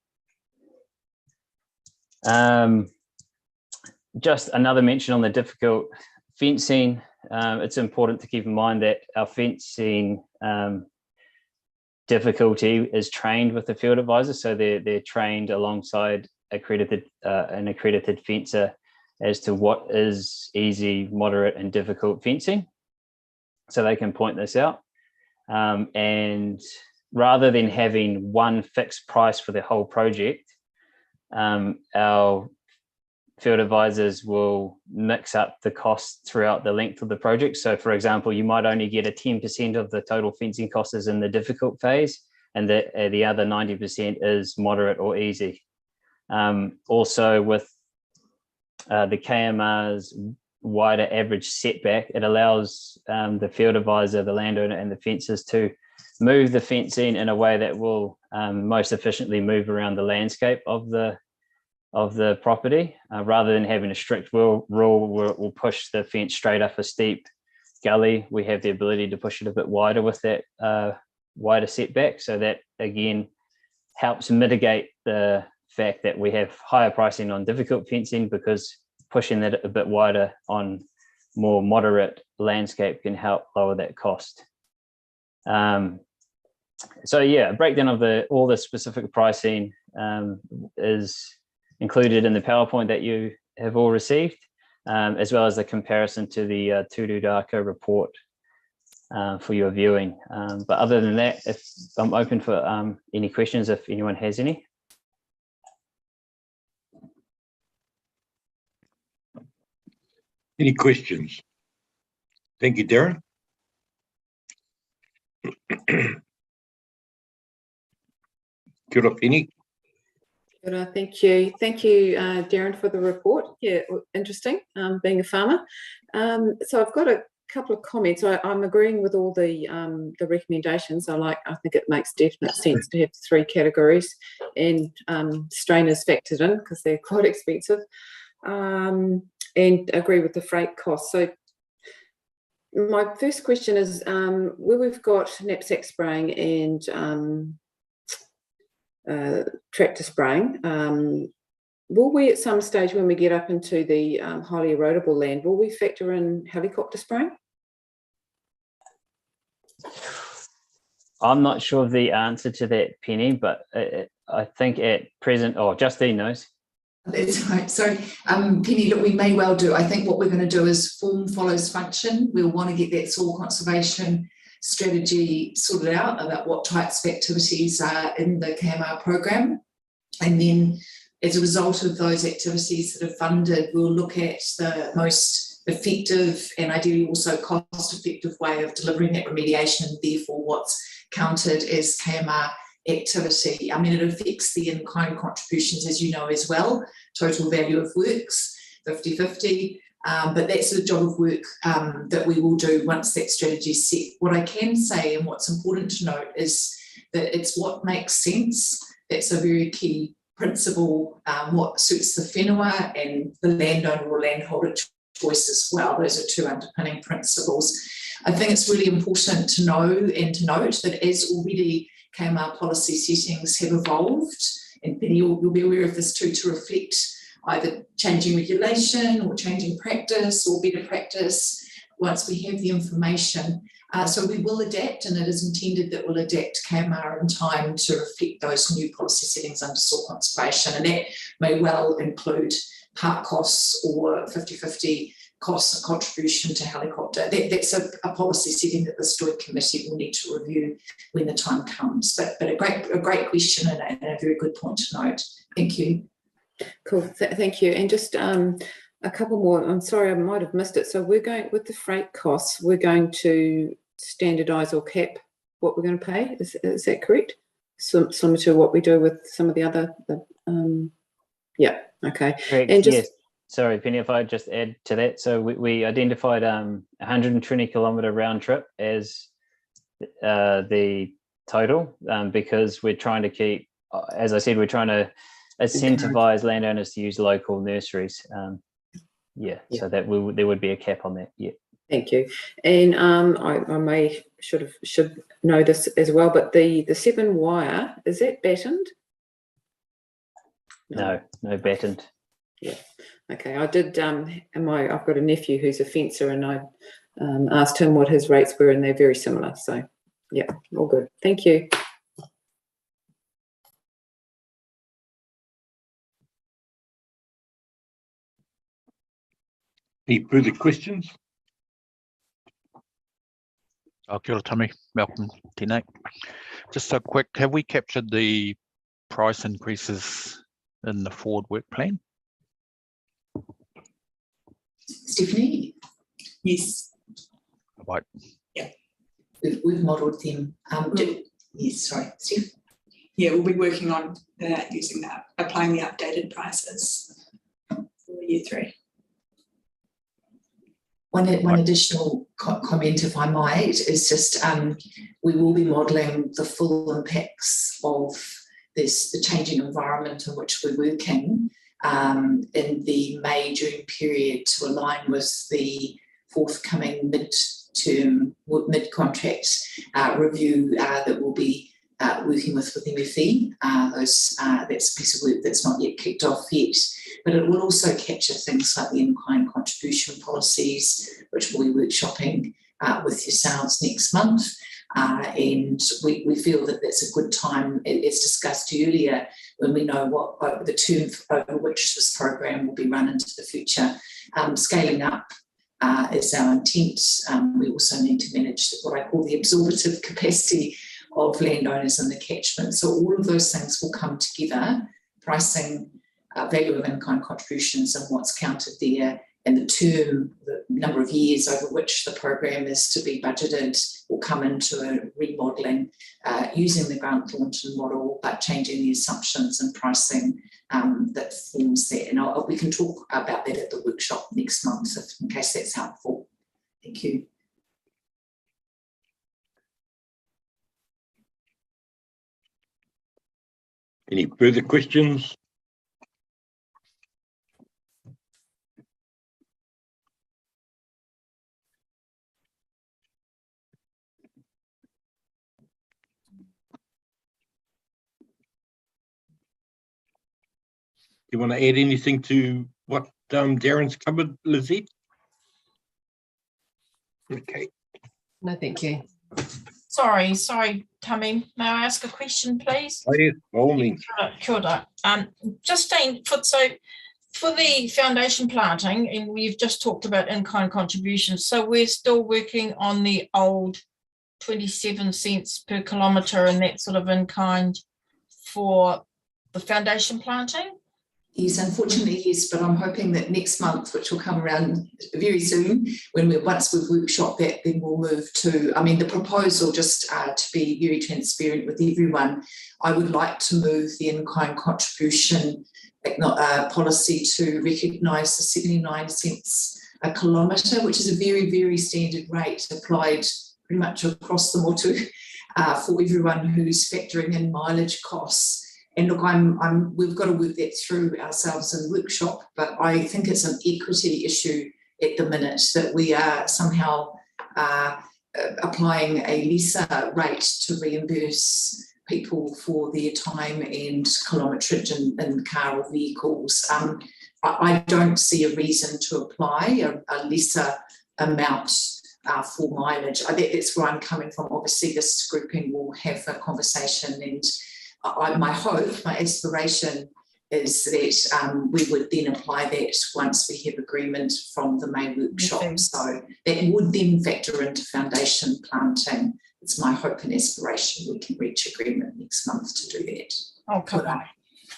Just another mention on the difficult fencing. It's important to keep in mind that our fencing difficulty is trained with the field advisor, so they're trained alongside an accredited fencer as to what is easy, moderate, and difficult fencing, so they can point this out. And rather than having one fixed price for the whole project, our field advisors will mix up the costs throughout the length of the project. So for example, you might only get a 10% of the total fencing costs is in the difficult phase, and the other 90% is moderate or easy. Also with the KMR's wider average setback, it allows the field advisor, the landowner, and the fencers to move the fencing in a way that will most efficiently move around the landscape of the property, rather than having a strict rule will push the fence straight up a steep gully. We have the ability to push it a bit wider with that wider setback, so that again helps mitigate the fact that we have higher pricing on difficult fencing, because pushing that a bit wider on more moderate landscape can help lower that cost. So yeah, a breakdown of all the specific pricing is included in the PowerPoint that you have all received, as well as the comparison to the Turudaka report for your viewing. But other than that, if I'm open for any questions, if anyone has any. Any questions? Thank you, Darren. Kia ora, Penny. Thank you. Thank you, Darren, for the report. Yeah, interesting, being a farmer. So I've got a couple of comments. I'm agreeing with all the recommendations. I think it makes definite sense to have 3 categories, and strainers factored in because they're quite expensive, and agree with the freight costs. So my first question is, where we've got knapsack spraying and tractor spraying, will we at some stage when we get up into the highly erodible land, will we factor in helicopter spraying? I'm not sure of the answer to that, Penny, but I think at present, Justine knows. That's right. So, Penny, look, we may well do. I think what we're going to do is form follows function. We'll want to get that soil conservation strategy sorted out about what types of activities are in the KMR program. And then as a result of those activities that are funded, we'll look at the most effective and ideally also cost-effective way of delivering that remediation, and therefore what's counted as KMR activity. I mean, it affects the in-kind contributions, as you know, as well, total value of works, 50-50. But that's the job of work that we will do once that strategy is set. What I can say, and what's important to note, is that it's what makes sense. That's a very key principle, what suits the whenua and the landowner or landholder choice as well. Those are 2 underpinning principles. I think it's really important to know and to note that as already KMR policy settings have evolved, and Penny, you'll be aware of this too, to reflect either changing regulation or changing practice or better practice once we have the information. So we will adapt, and it is intended that we'll adapt KMR in time to reflect those new policy settings under soil conservation, and that may well include part costs or 50-50 costs and contribution to helicopter. That's a policy setting that the Joint Committee will need to review when the time comes. But a great question and a very good point to note. Thank you. Cool, thank you. And just a couple more. I'm sorry, I might have missed it. So we're going with the freight costs. We're going to standardise or cap what we're going to pay. Is that correct? Similar to what we do with some of the other. Yeah. Okay. Correct. And just yes. Sorry, Penny, if I just add to that. So we identified 120 kilometre round trip as the total because we're trying to keep, as I said, we're trying to incentivize landowners to use local nurseries. So that there would be a cap on that. Yeah. Thank you. And I should know this as well, but the 7 wire, is that battened? No battened. Yeah. Okay. I did. I've got a nephew who's a fencer, and I asked him what his rates were, and they're very similar. So, yeah, all good. Thank you. Any further questions? Kia ora, Tommy, Malcolm, Tēnā. Just a quick, have we captured the price increases in the forward work plan? Stephanie? Yes. Right. Yeah. We've modelled them. Yes, sorry, Steph. Yeah, we'll be working on using that, applying the updated prices for year 3. One additional comment, if I might, is just we will be modelling the full impacts of the changing environment in which we're working in the May-June period to align with the forthcoming mid-contract review that we'll be working with MFE. That's a piece of work that's not yet kicked off yet, but it will also capture things like the in-kind contribution policies, which we'll be workshopping with yourselves next month. And we feel that that's a good time, as discussed earlier, when we know what the term over which this program will be run into the future. Scaling up is our intent. We also need to manage what I call the absorptive capacity of landowners in the catchment. So all of those things will come together, pricing, value of in-kind contributions and what's counted there, and the term, the number of years over which the program is to be budgeted will come into a remodelling using the Grant Thornton model, but changing the assumptions and pricing that forms that. And we can talk about that at the workshop next month, in case that's helpful. Thank you. Any further questions? Do you want to add anything to what Darren's covered, Lizzie? Okay. No, thank you. Sorry, Tammy. May I ask a question, please? Oh, yes, by all means. Kia ora. Justine, for the foundation planting, and we've just talked about in-kind contributions, so we're still working on the old 27 cents per kilometre and that sort of in-kind for the foundation planting? Yes, unfortunately, yes, but I'm hoping that next month, which will come around very soon, once we've workshopped that, then we'll move to, I mean, the proposal, just to be very transparent with everyone, I would like to move the in-kind contribution policy to recognise the 79 cents a kilometre, which is a very, very standard rate applied pretty much across the motu for everyone who's factoring in mileage costs. And look, we've got to work that through ourselves in the workshop, but I think it's an equity issue at the minute that we are somehow applying a lesser rate to reimburse people for their time and kilometrage in car or vehicles. I don't see a reason to apply a lesser amount for mileage. That's where I'm coming from. Obviously, this grouping will have a conversation, and my hope, my aspiration is that we would then apply that once we have agreement from the May workshop. Okay. So that would then factor into foundation planting. It's my hope and aspiration we can reach agreement next month to do that. Okay.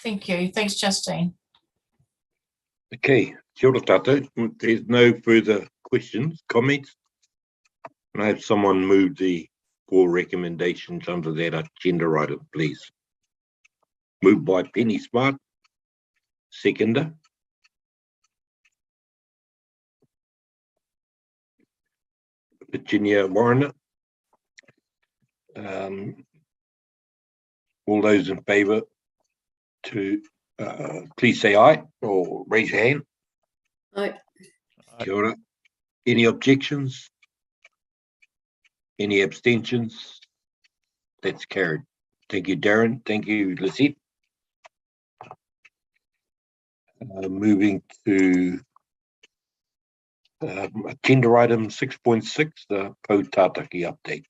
Thank you. Thanks, Justine. Okay. Kia ora tātou. There's no further questions, comments. Can I have someone move the 4 recommendations under that agenda item, please? Moved by Penny Smart. Seconder. Virginia Warner. All those in favour to please say aye or raise your hand. Aye. Kia ora. Any objections? Any abstentions? That's carried. Thank you, Darren. Thank you, Lisette. Moving to agenda item 6.6, the Poutātaki update.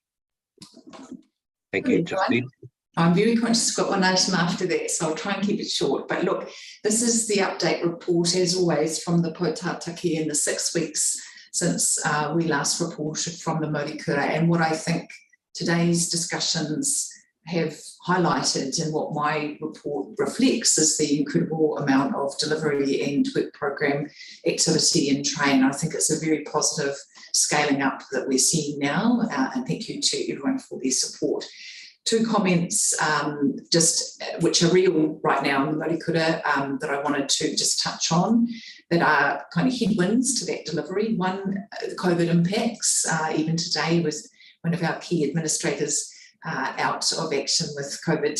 Thank you, Justine. I'm very conscious I've got one item after that, so I'll try and keep it short. But look, this is the update report, as always, from the Poutātaki in the 6 weeks since we last reported from the Murikura. And what I think today's discussions have highlighted and what my report reflects is the incredible amount of delivery and work program activity in train. I think it's a very positive scaling up that we're seeing now, and thank you to everyone for their support. 2 comments which are real right now in the Murikura that I wanted to just touch on that are kind of headwinds to that delivery. One, the COVID impacts. Even today was one of our key administrators out of action with COVID.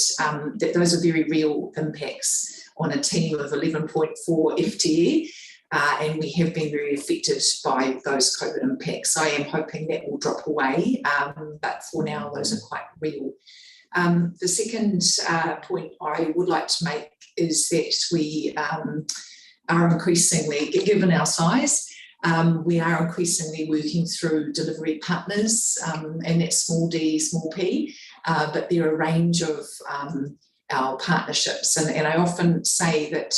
That those are very real impacts on a team of 11.4 FTE, and we have been very affected by those COVID impacts. I am hoping that will drop away, but for now those are quite real. The second point I would like to make is that we are increasingly, given our size, We are increasingly working through delivery partners, and that's small d, small p, but there are a range of our partnerships. And I often say that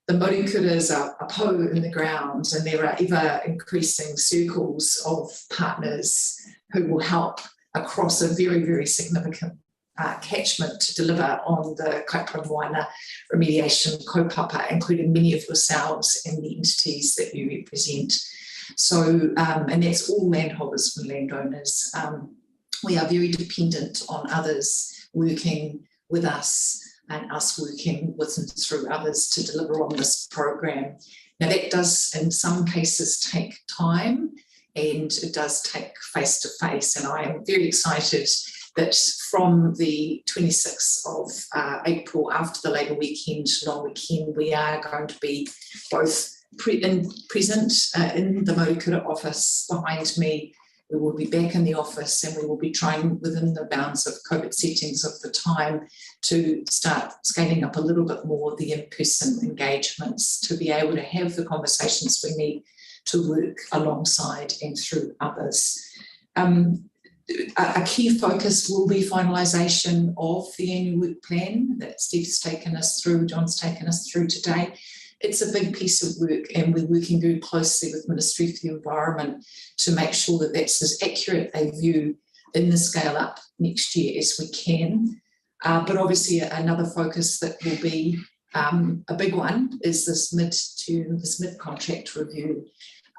the Morikuras are a po in the ground, and there are ever increasing circles of partners who will help across a very, very significant catchment to deliver on the Kaipara Moana remediation kaupapa, including many of yourselves and the entities that you represent. So, and that's all landholders and landowners. We are very dependent on others working with us and us working with and through others to deliver on this program. Now that does in some cases take time, and it does take face-to-face, and I am very excited that from the 26th of April, after the Labour weekend, long weekend, we are going to be both present in the Morikura office behind me. We will be back in the office, and we will be trying within the bounds of COVID settings of the time to start scaling up a little bit more the in-person engagements to be able to have the conversations we need to work alongside and through others. A key focus will be finalisation of the annual work plan that Steve's taken us through, John's taken us through today. It's a big piece of work, and we're working very closely with Ministry for the Environment to make sure that that's as accurate a view in the scale up next year as we can. But obviously another focus that will be a big one is this mid-contract review.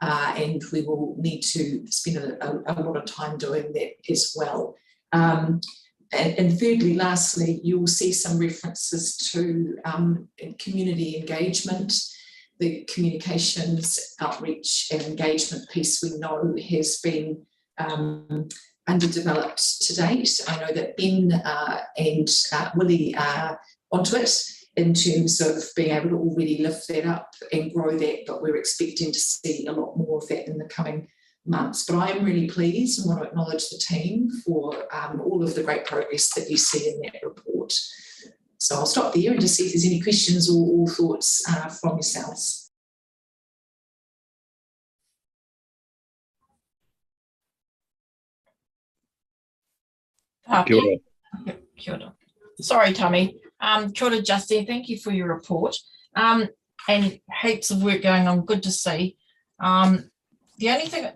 And we will need to spend a lot of time doing that as well. And thirdly, lastly, you will see some references to community engagement. The communications, outreach and engagement piece we know has been underdeveloped to date. I know that Ben and Willie are onto it in terms of being able to already lift that up and grow that, but we're expecting to see a lot more of that in the coming months. But I am really pleased and want to acknowledge the team for all of the great progress that you see in that report. So I'll stop there and just see if there's any questions or thoughts from yourselves. Kia ora. Kia ora. Sorry, Tommy. Kia ora, Justine, thank you for your report. And heaps of work going on, good to see. The only thing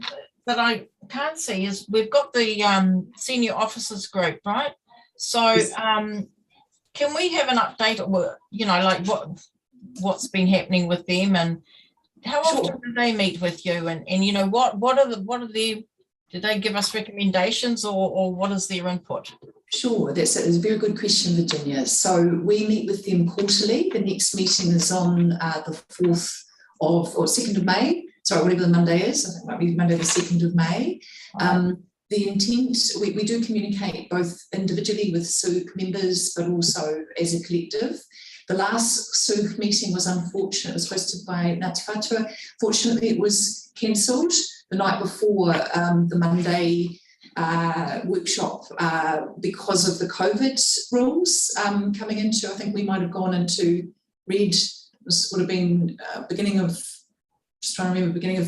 that I can't see is we've got the senior officers group, right? So can we have an update or, you know, like what's been happening with them, and how often do they meet with you, and you know, what are the do they give us recommendations, or what is their input? Sure, that's a very good question, Virginia. So we meet with them quarterly. The next meeting is on the 4th of, or 2nd of May. Sorry, whatever the Monday is. I think it might be Monday the 2nd of May. The intent, we do communicate both individually with SUG members, but also as a collective. The last SUG meeting was unfortunate. It was hosted by Ngāti Whātua. Fortunately, it was cancelled the night before the Monday workshop because of the COVID rules coming into, I think we might have gone into red, this would have been beginning of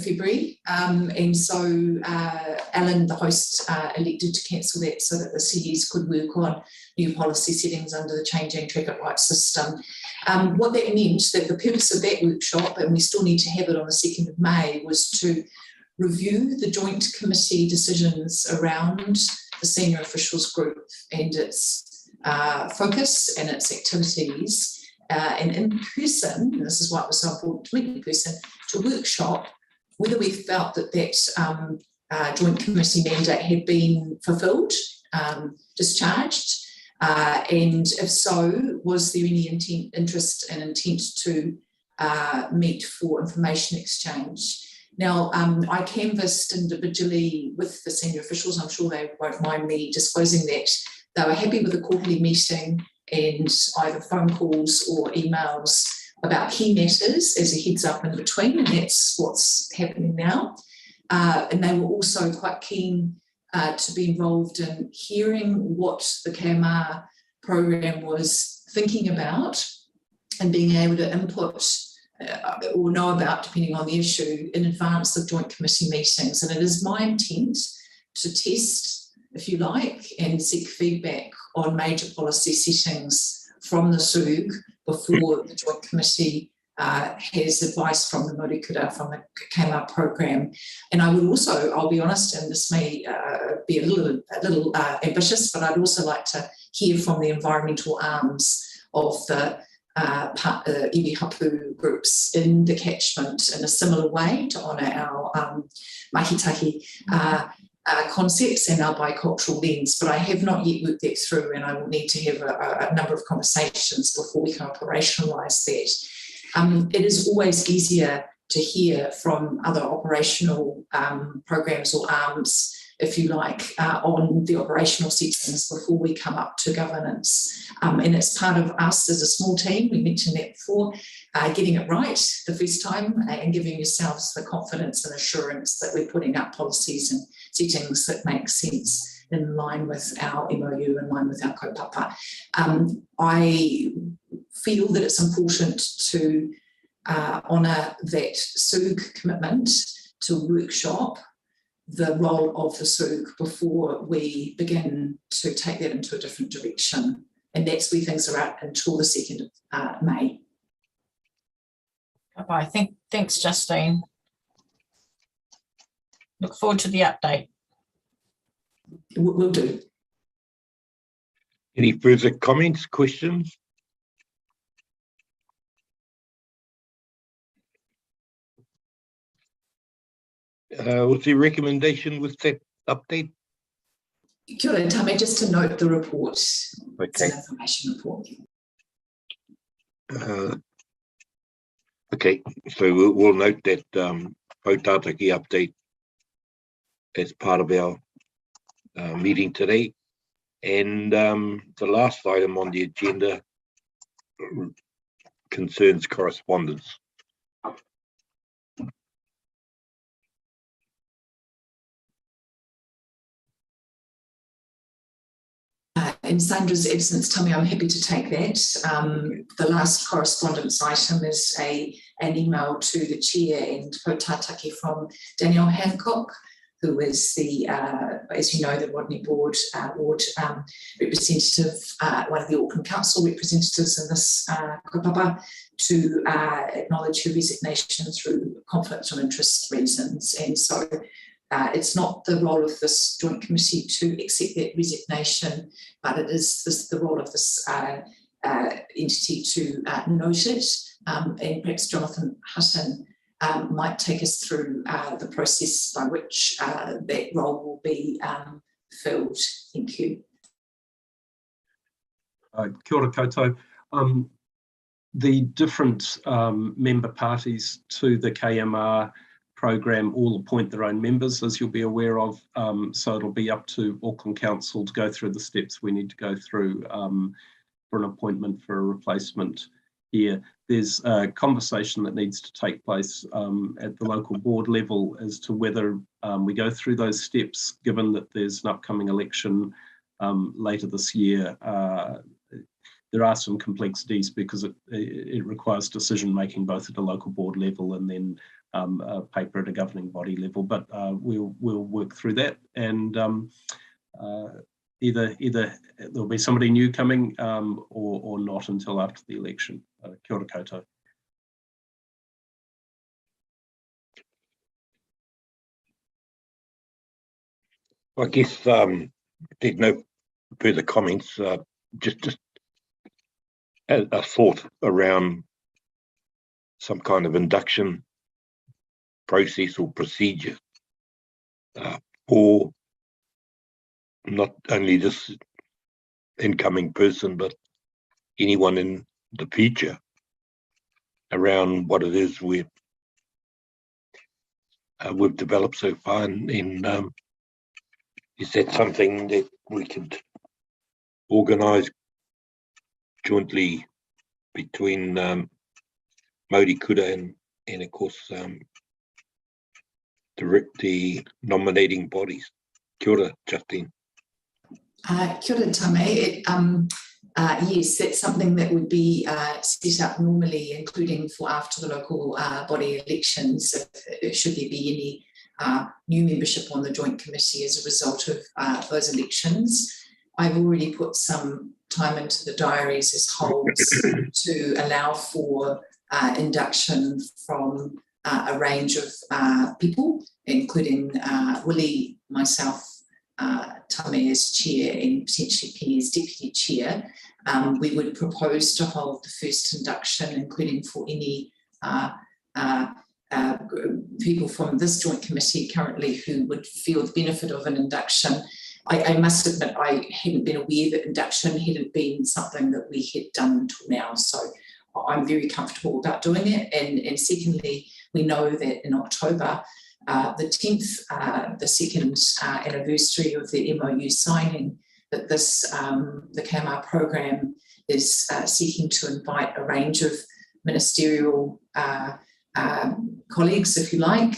February. And so Alan, the host, elected to cancel that so that the CEs could work on new policy settings under the changing traffic light system. What that meant, that the purpose of that workshop, and we still need to have it on the 2nd of May, was to review the joint committee decisions around the senior officials group and its focus and its activities. And in person, and this is why it was so important to meet in person, to workshop whether we felt that that joint committee mandate had been fulfilled, discharged, and if so, was there any interest and intent to meet for information exchange. Now, I canvassed individually with the senior officials. I'm sure they won't mind me disclosing that. They were happy with the quarterly meeting and either phone calls or emails about key matters as a heads up in between, and that's what's happening now. And they were also quite keen to be involved in hearing what the KMR program was thinking about and being able to input or know about, depending on the issue, in advance of joint committee meetings. And it is my intent to test, if you like, and seek feedback on major policy settings from the SUG before the joint committee has advice from the Murikura, from the KMR program. And I would also, I'll be honest, and this may be a little ambitious, but I'd also like to hear from the environmental arms of the iwi hapu groups in the catchment in a similar way to honour our mahitahi concepts and our bicultural lens. But I have not yet worked that through, and I will need to have a number of conversations before we can operationalise that. It is always easier to hear from other operational programs or arms, if you like, on the operational settings before we come up to governance. And it's part of us as a small team, we mentioned that before, getting it right the first time and giving yourselves the confidence and assurance that we're putting up policies and settings that make sense in line with our MOU, in line with our kaupapa. I feel that it's important to honour that SUG commitment to workshop the role of the SUG before we begin to take that into a different direction. And that's where things are at until the 2nd of May. Bye. Thanks, Justine. Look forward to the update. Will do. Any further comments, questions? What's the recommendation with that update? Kia ora, Tame, just to note the report. Okay. It's an information report. Okay, so we'll note that Poutātaki update as part of our meeting today. And the last item on the agenda concerns correspondence. In Sandra's absence, Tommy, I'm happy to take that. The last correspondence item is an email to the chair and Poutātaki from Danielle Hancock, who is the, as you know, the Rodney Board ward representative, one of the Auckland Council representatives in this kaupapa, to acknowledge her resignation through conflict of interest reasons. And so it's not the role of this joint committee to accept that resignation, but it is the role of this entity to note it. And perhaps Jonathan Hutton might take us through the process by which that role will be filled. Thank you. Kia ora koutou. The different member parties to the KMR program all appoint their own members, as you'll be aware of. So it'll be up to Auckland Council to go through the steps we need to go through for an appointment for a replacement here. There's a conversation that needs to take place at the local board level as to whether we go through those steps, given that there's an upcoming election later this year. There are some complexities because it requires decision making both at a local board level and then paper at a governing body level, but we'll work through that, and either there'll be somebody new coming or not until after the election. Kia ora koutou. I guess there's no further comments. Just a thought around some kind of induction process or procedure for not only this incoming person, but anyone in the future around what it is we've developed so far. And is that something that we could organise jointly between Murikura and of course the nominating bodies? Kia ora, Justine. Kia ora, Tame. Yes, that's something that would be set up normally, including for after the local body elections, should there be any new membership on the joint committee as a result of those elections. I've already put some time into the diaries as holds to allow for induction from a range of people, including Willie, myself, Tame as chair, and potentially Penny as deputy chair. We would propose to hold the first induction, including for any people from this joint committee currently who would feel the benefit of an induction. I must admit I hadn't been aware that induction hadn't been something that we had done until now, so I'm very comfortable about doing it. And secondly, we know that in October, the 10th, the second anniversary of the MOU signing, that this, the KMR program is seeking to invite a range of ministerial colleagues, if you like,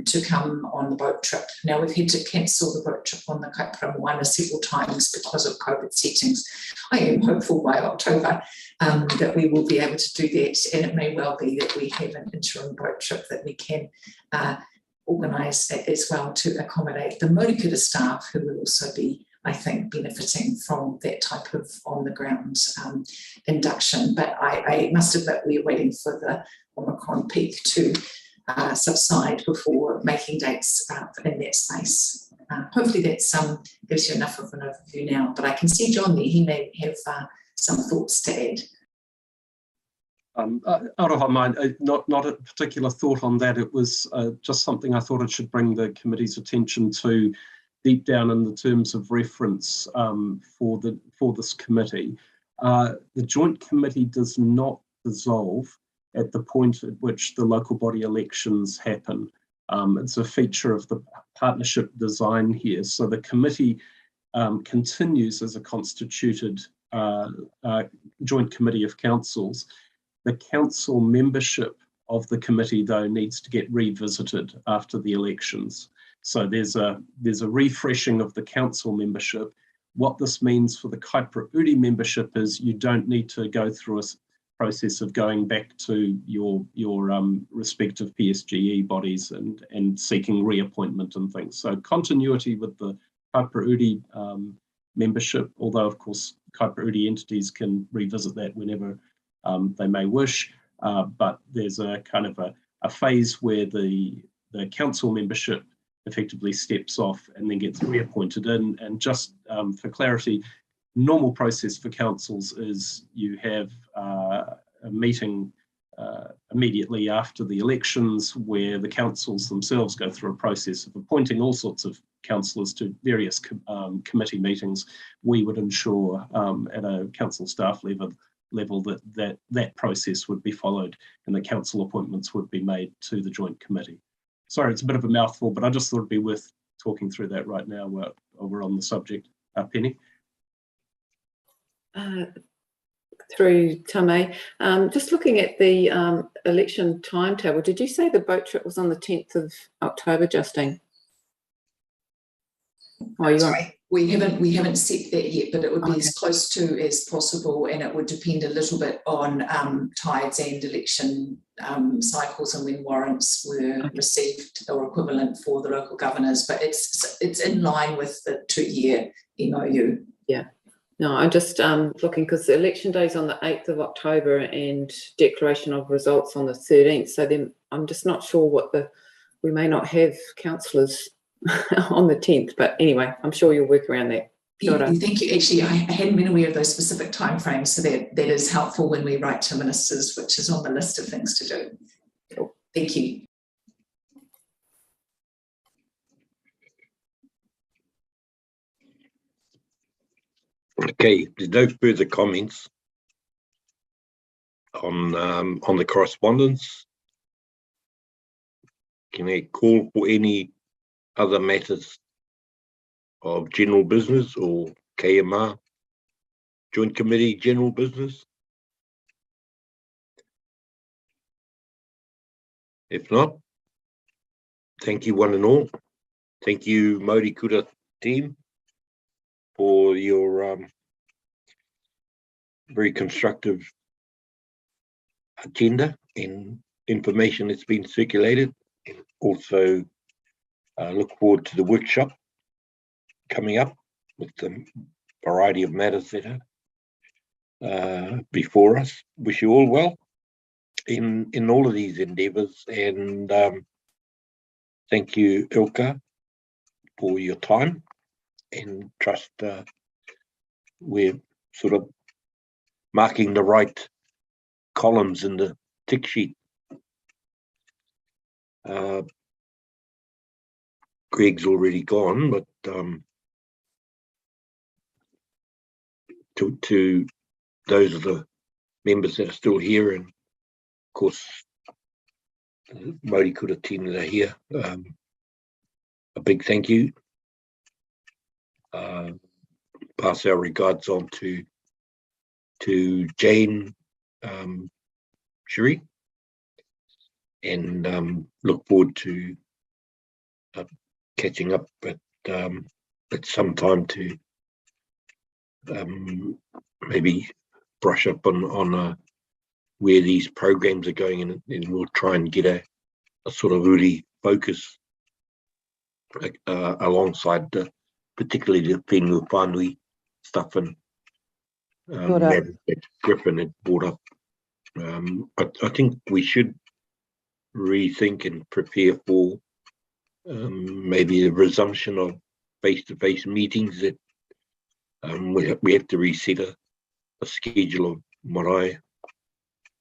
to come on the boat trip. Now, we've had to cancel the boat trip on the Kaipara Moana several times because of COVID settings. I am hopeful by October that we will be able to do that, and it may well be that we have an interim boat trip that we can organise as well to accommodate the Murikuta staff, who will also be, I think, benefiting from that type of on-the-ground induction. But I must admit we're waiting for the Omicron peak to subside before making dates in that space. Hopefully that gives you enough of an overview now, but I can see John there, he may have some thoughts to add. Out of our mind, not a particular thought on that. It was just something I thought it should bring the committee's attention to deep down in the terms of reference for this committee. The joint committee does not dissolve at the point at which the local body elections happen. It's a feature of the partnership design here. So the committee continues as a constituted joint committee of councils. The council membership of the committee, though, needs to get revisited after the elections. So there's a refreshing of the council membership. What this means for the Kaipara Uri membership is you don't need to go through a process of going back to your respective PSGE bodies and seeking reappointment and things. So continuity with the Kaipara Uri membership, although of course Kaipara Uri entities can revisit that whenever they may wish, but there's a kind of a phase where the council membership effectively steps off and then gets reappointed in. And just for clarity, normal process for councils is you have a meeting immediately after the elections where the councils themselves go through a process of appointing all sorts of councillors to various committee meetings. We would ensure at a council staff level that process would be followed and the council appointments would be made to the joint committee. Sorry, it's a bit of a mouthful, but I just thought it'd be worth talking through that right now while we're on the subject. Penny? Through Tame, just looking at the election timetable, did you say the boat trip was on the 10th of October, Justine? Oh, Sorry, we haven't set that yet, but it would be as close to as possible, and it would depend a little bit on tides and election cycles and when warrants were received or equivalent for the local governors. But it's in line with the 2-year MOU. Yeah. No, I'm just looking because the election day is on the 8th of October and declaration of results on the 13th. So then I'm just not sure we may not have councillors on the 10th, but anyway, I'm sure you'll work around that. Yeah, thank you. Actually, I hadn't been aware of those specific timeframes, so that is helpful when we write to ministers, which is on the list of things to do. Cool. Thank you. Okay, there's no further comments on the correspondence. Can I call for any other matters of general business or KMR Joint Committee general business? If not, thank you one and all. Thank you Murikuta team for your very constructive agenda and information that's been circulated. And also look forward to the workshop coming up with the variety of matters that are before us. Wish you all well in all of these endeavours, and thank you, Ilka, for your time and trust. We're sort of marking the right columns in the tick sheet. Greg's already gone, but to those of the members that are still here, and of course the Māori Kura team that are here, a big thank you. Pass our regards on to Jane Sherry, and look forward to catching up at some time to maybe brush up on where these programs are going, and we'll try and get a sort of really focus alongside particularly the whenua whānui stuff and that Griffin had brought up. I think we should rethink and prepare for maybe the resumption of face-to-face meetings. That we have to reset a schedule of marae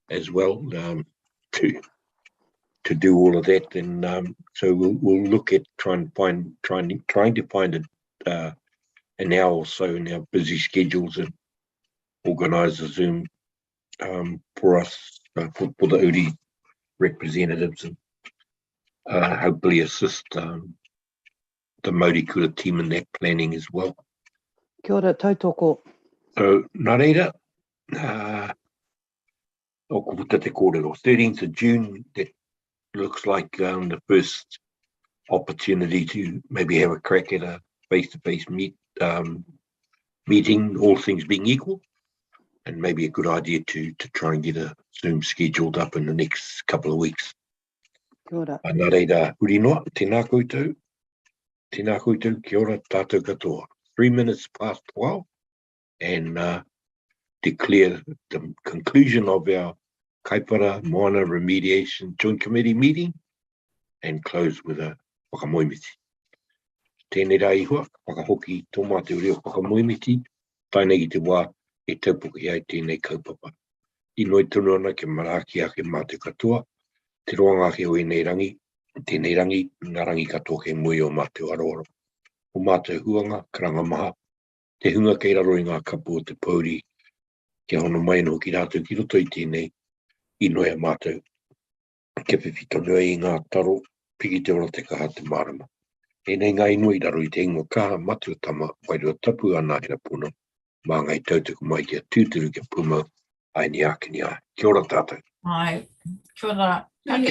as well to do all of that, and so we'll look at trying to find an hour or so in our busy schedules and organise a Zoom for us for the Uri representatives, and hopefully assist the Māori Kura team in that planning as well. Kia ora, tautoko. So, nā reira, o kuputa te kōrero, 13th of June, that looks like the first opportunity to maybe have a crack at a face-to-face meeting, all things being equal, and maybe a good idea to try and get a Zoom scheduled up in the next couple of weeks. Kia ora. Nā reira, uri noa, tēnā koutou, kia ora tātou katoa. 3 minutes past 12, and declare the conclusion of our Kaipara Moana Remediation Joint Committee meeting, and close with a whakamoemiti. Tēnei rā ihua, whakahoki tō mātou reo whakamoemiti, tainei ki te wā e taupuki ai tēnei kaupapa. I noi tunu ana ke maraki ake mātou katoa, te roanga ke o enei rangi, tēnei rangi, ngā rangi katoa ke mui o mātou aroaro. O mātou huanga, karanga maha, te hunga kei raro i ngā kapu o te pauri, kia hono mai no ki rātou ki roto I tēnei, I noia mātou. Kia whiwhika nui I ngā taro, piki te ora te kaha te marama. E nei ngā inui raro I te ingo kaha matu tama, wairua tapu ana hera puna, mā ngai tautoko mai kia tūturu kia puma, ai ni ake ni ai. Kia ora tātou. Ai, kia ora. Kia ora.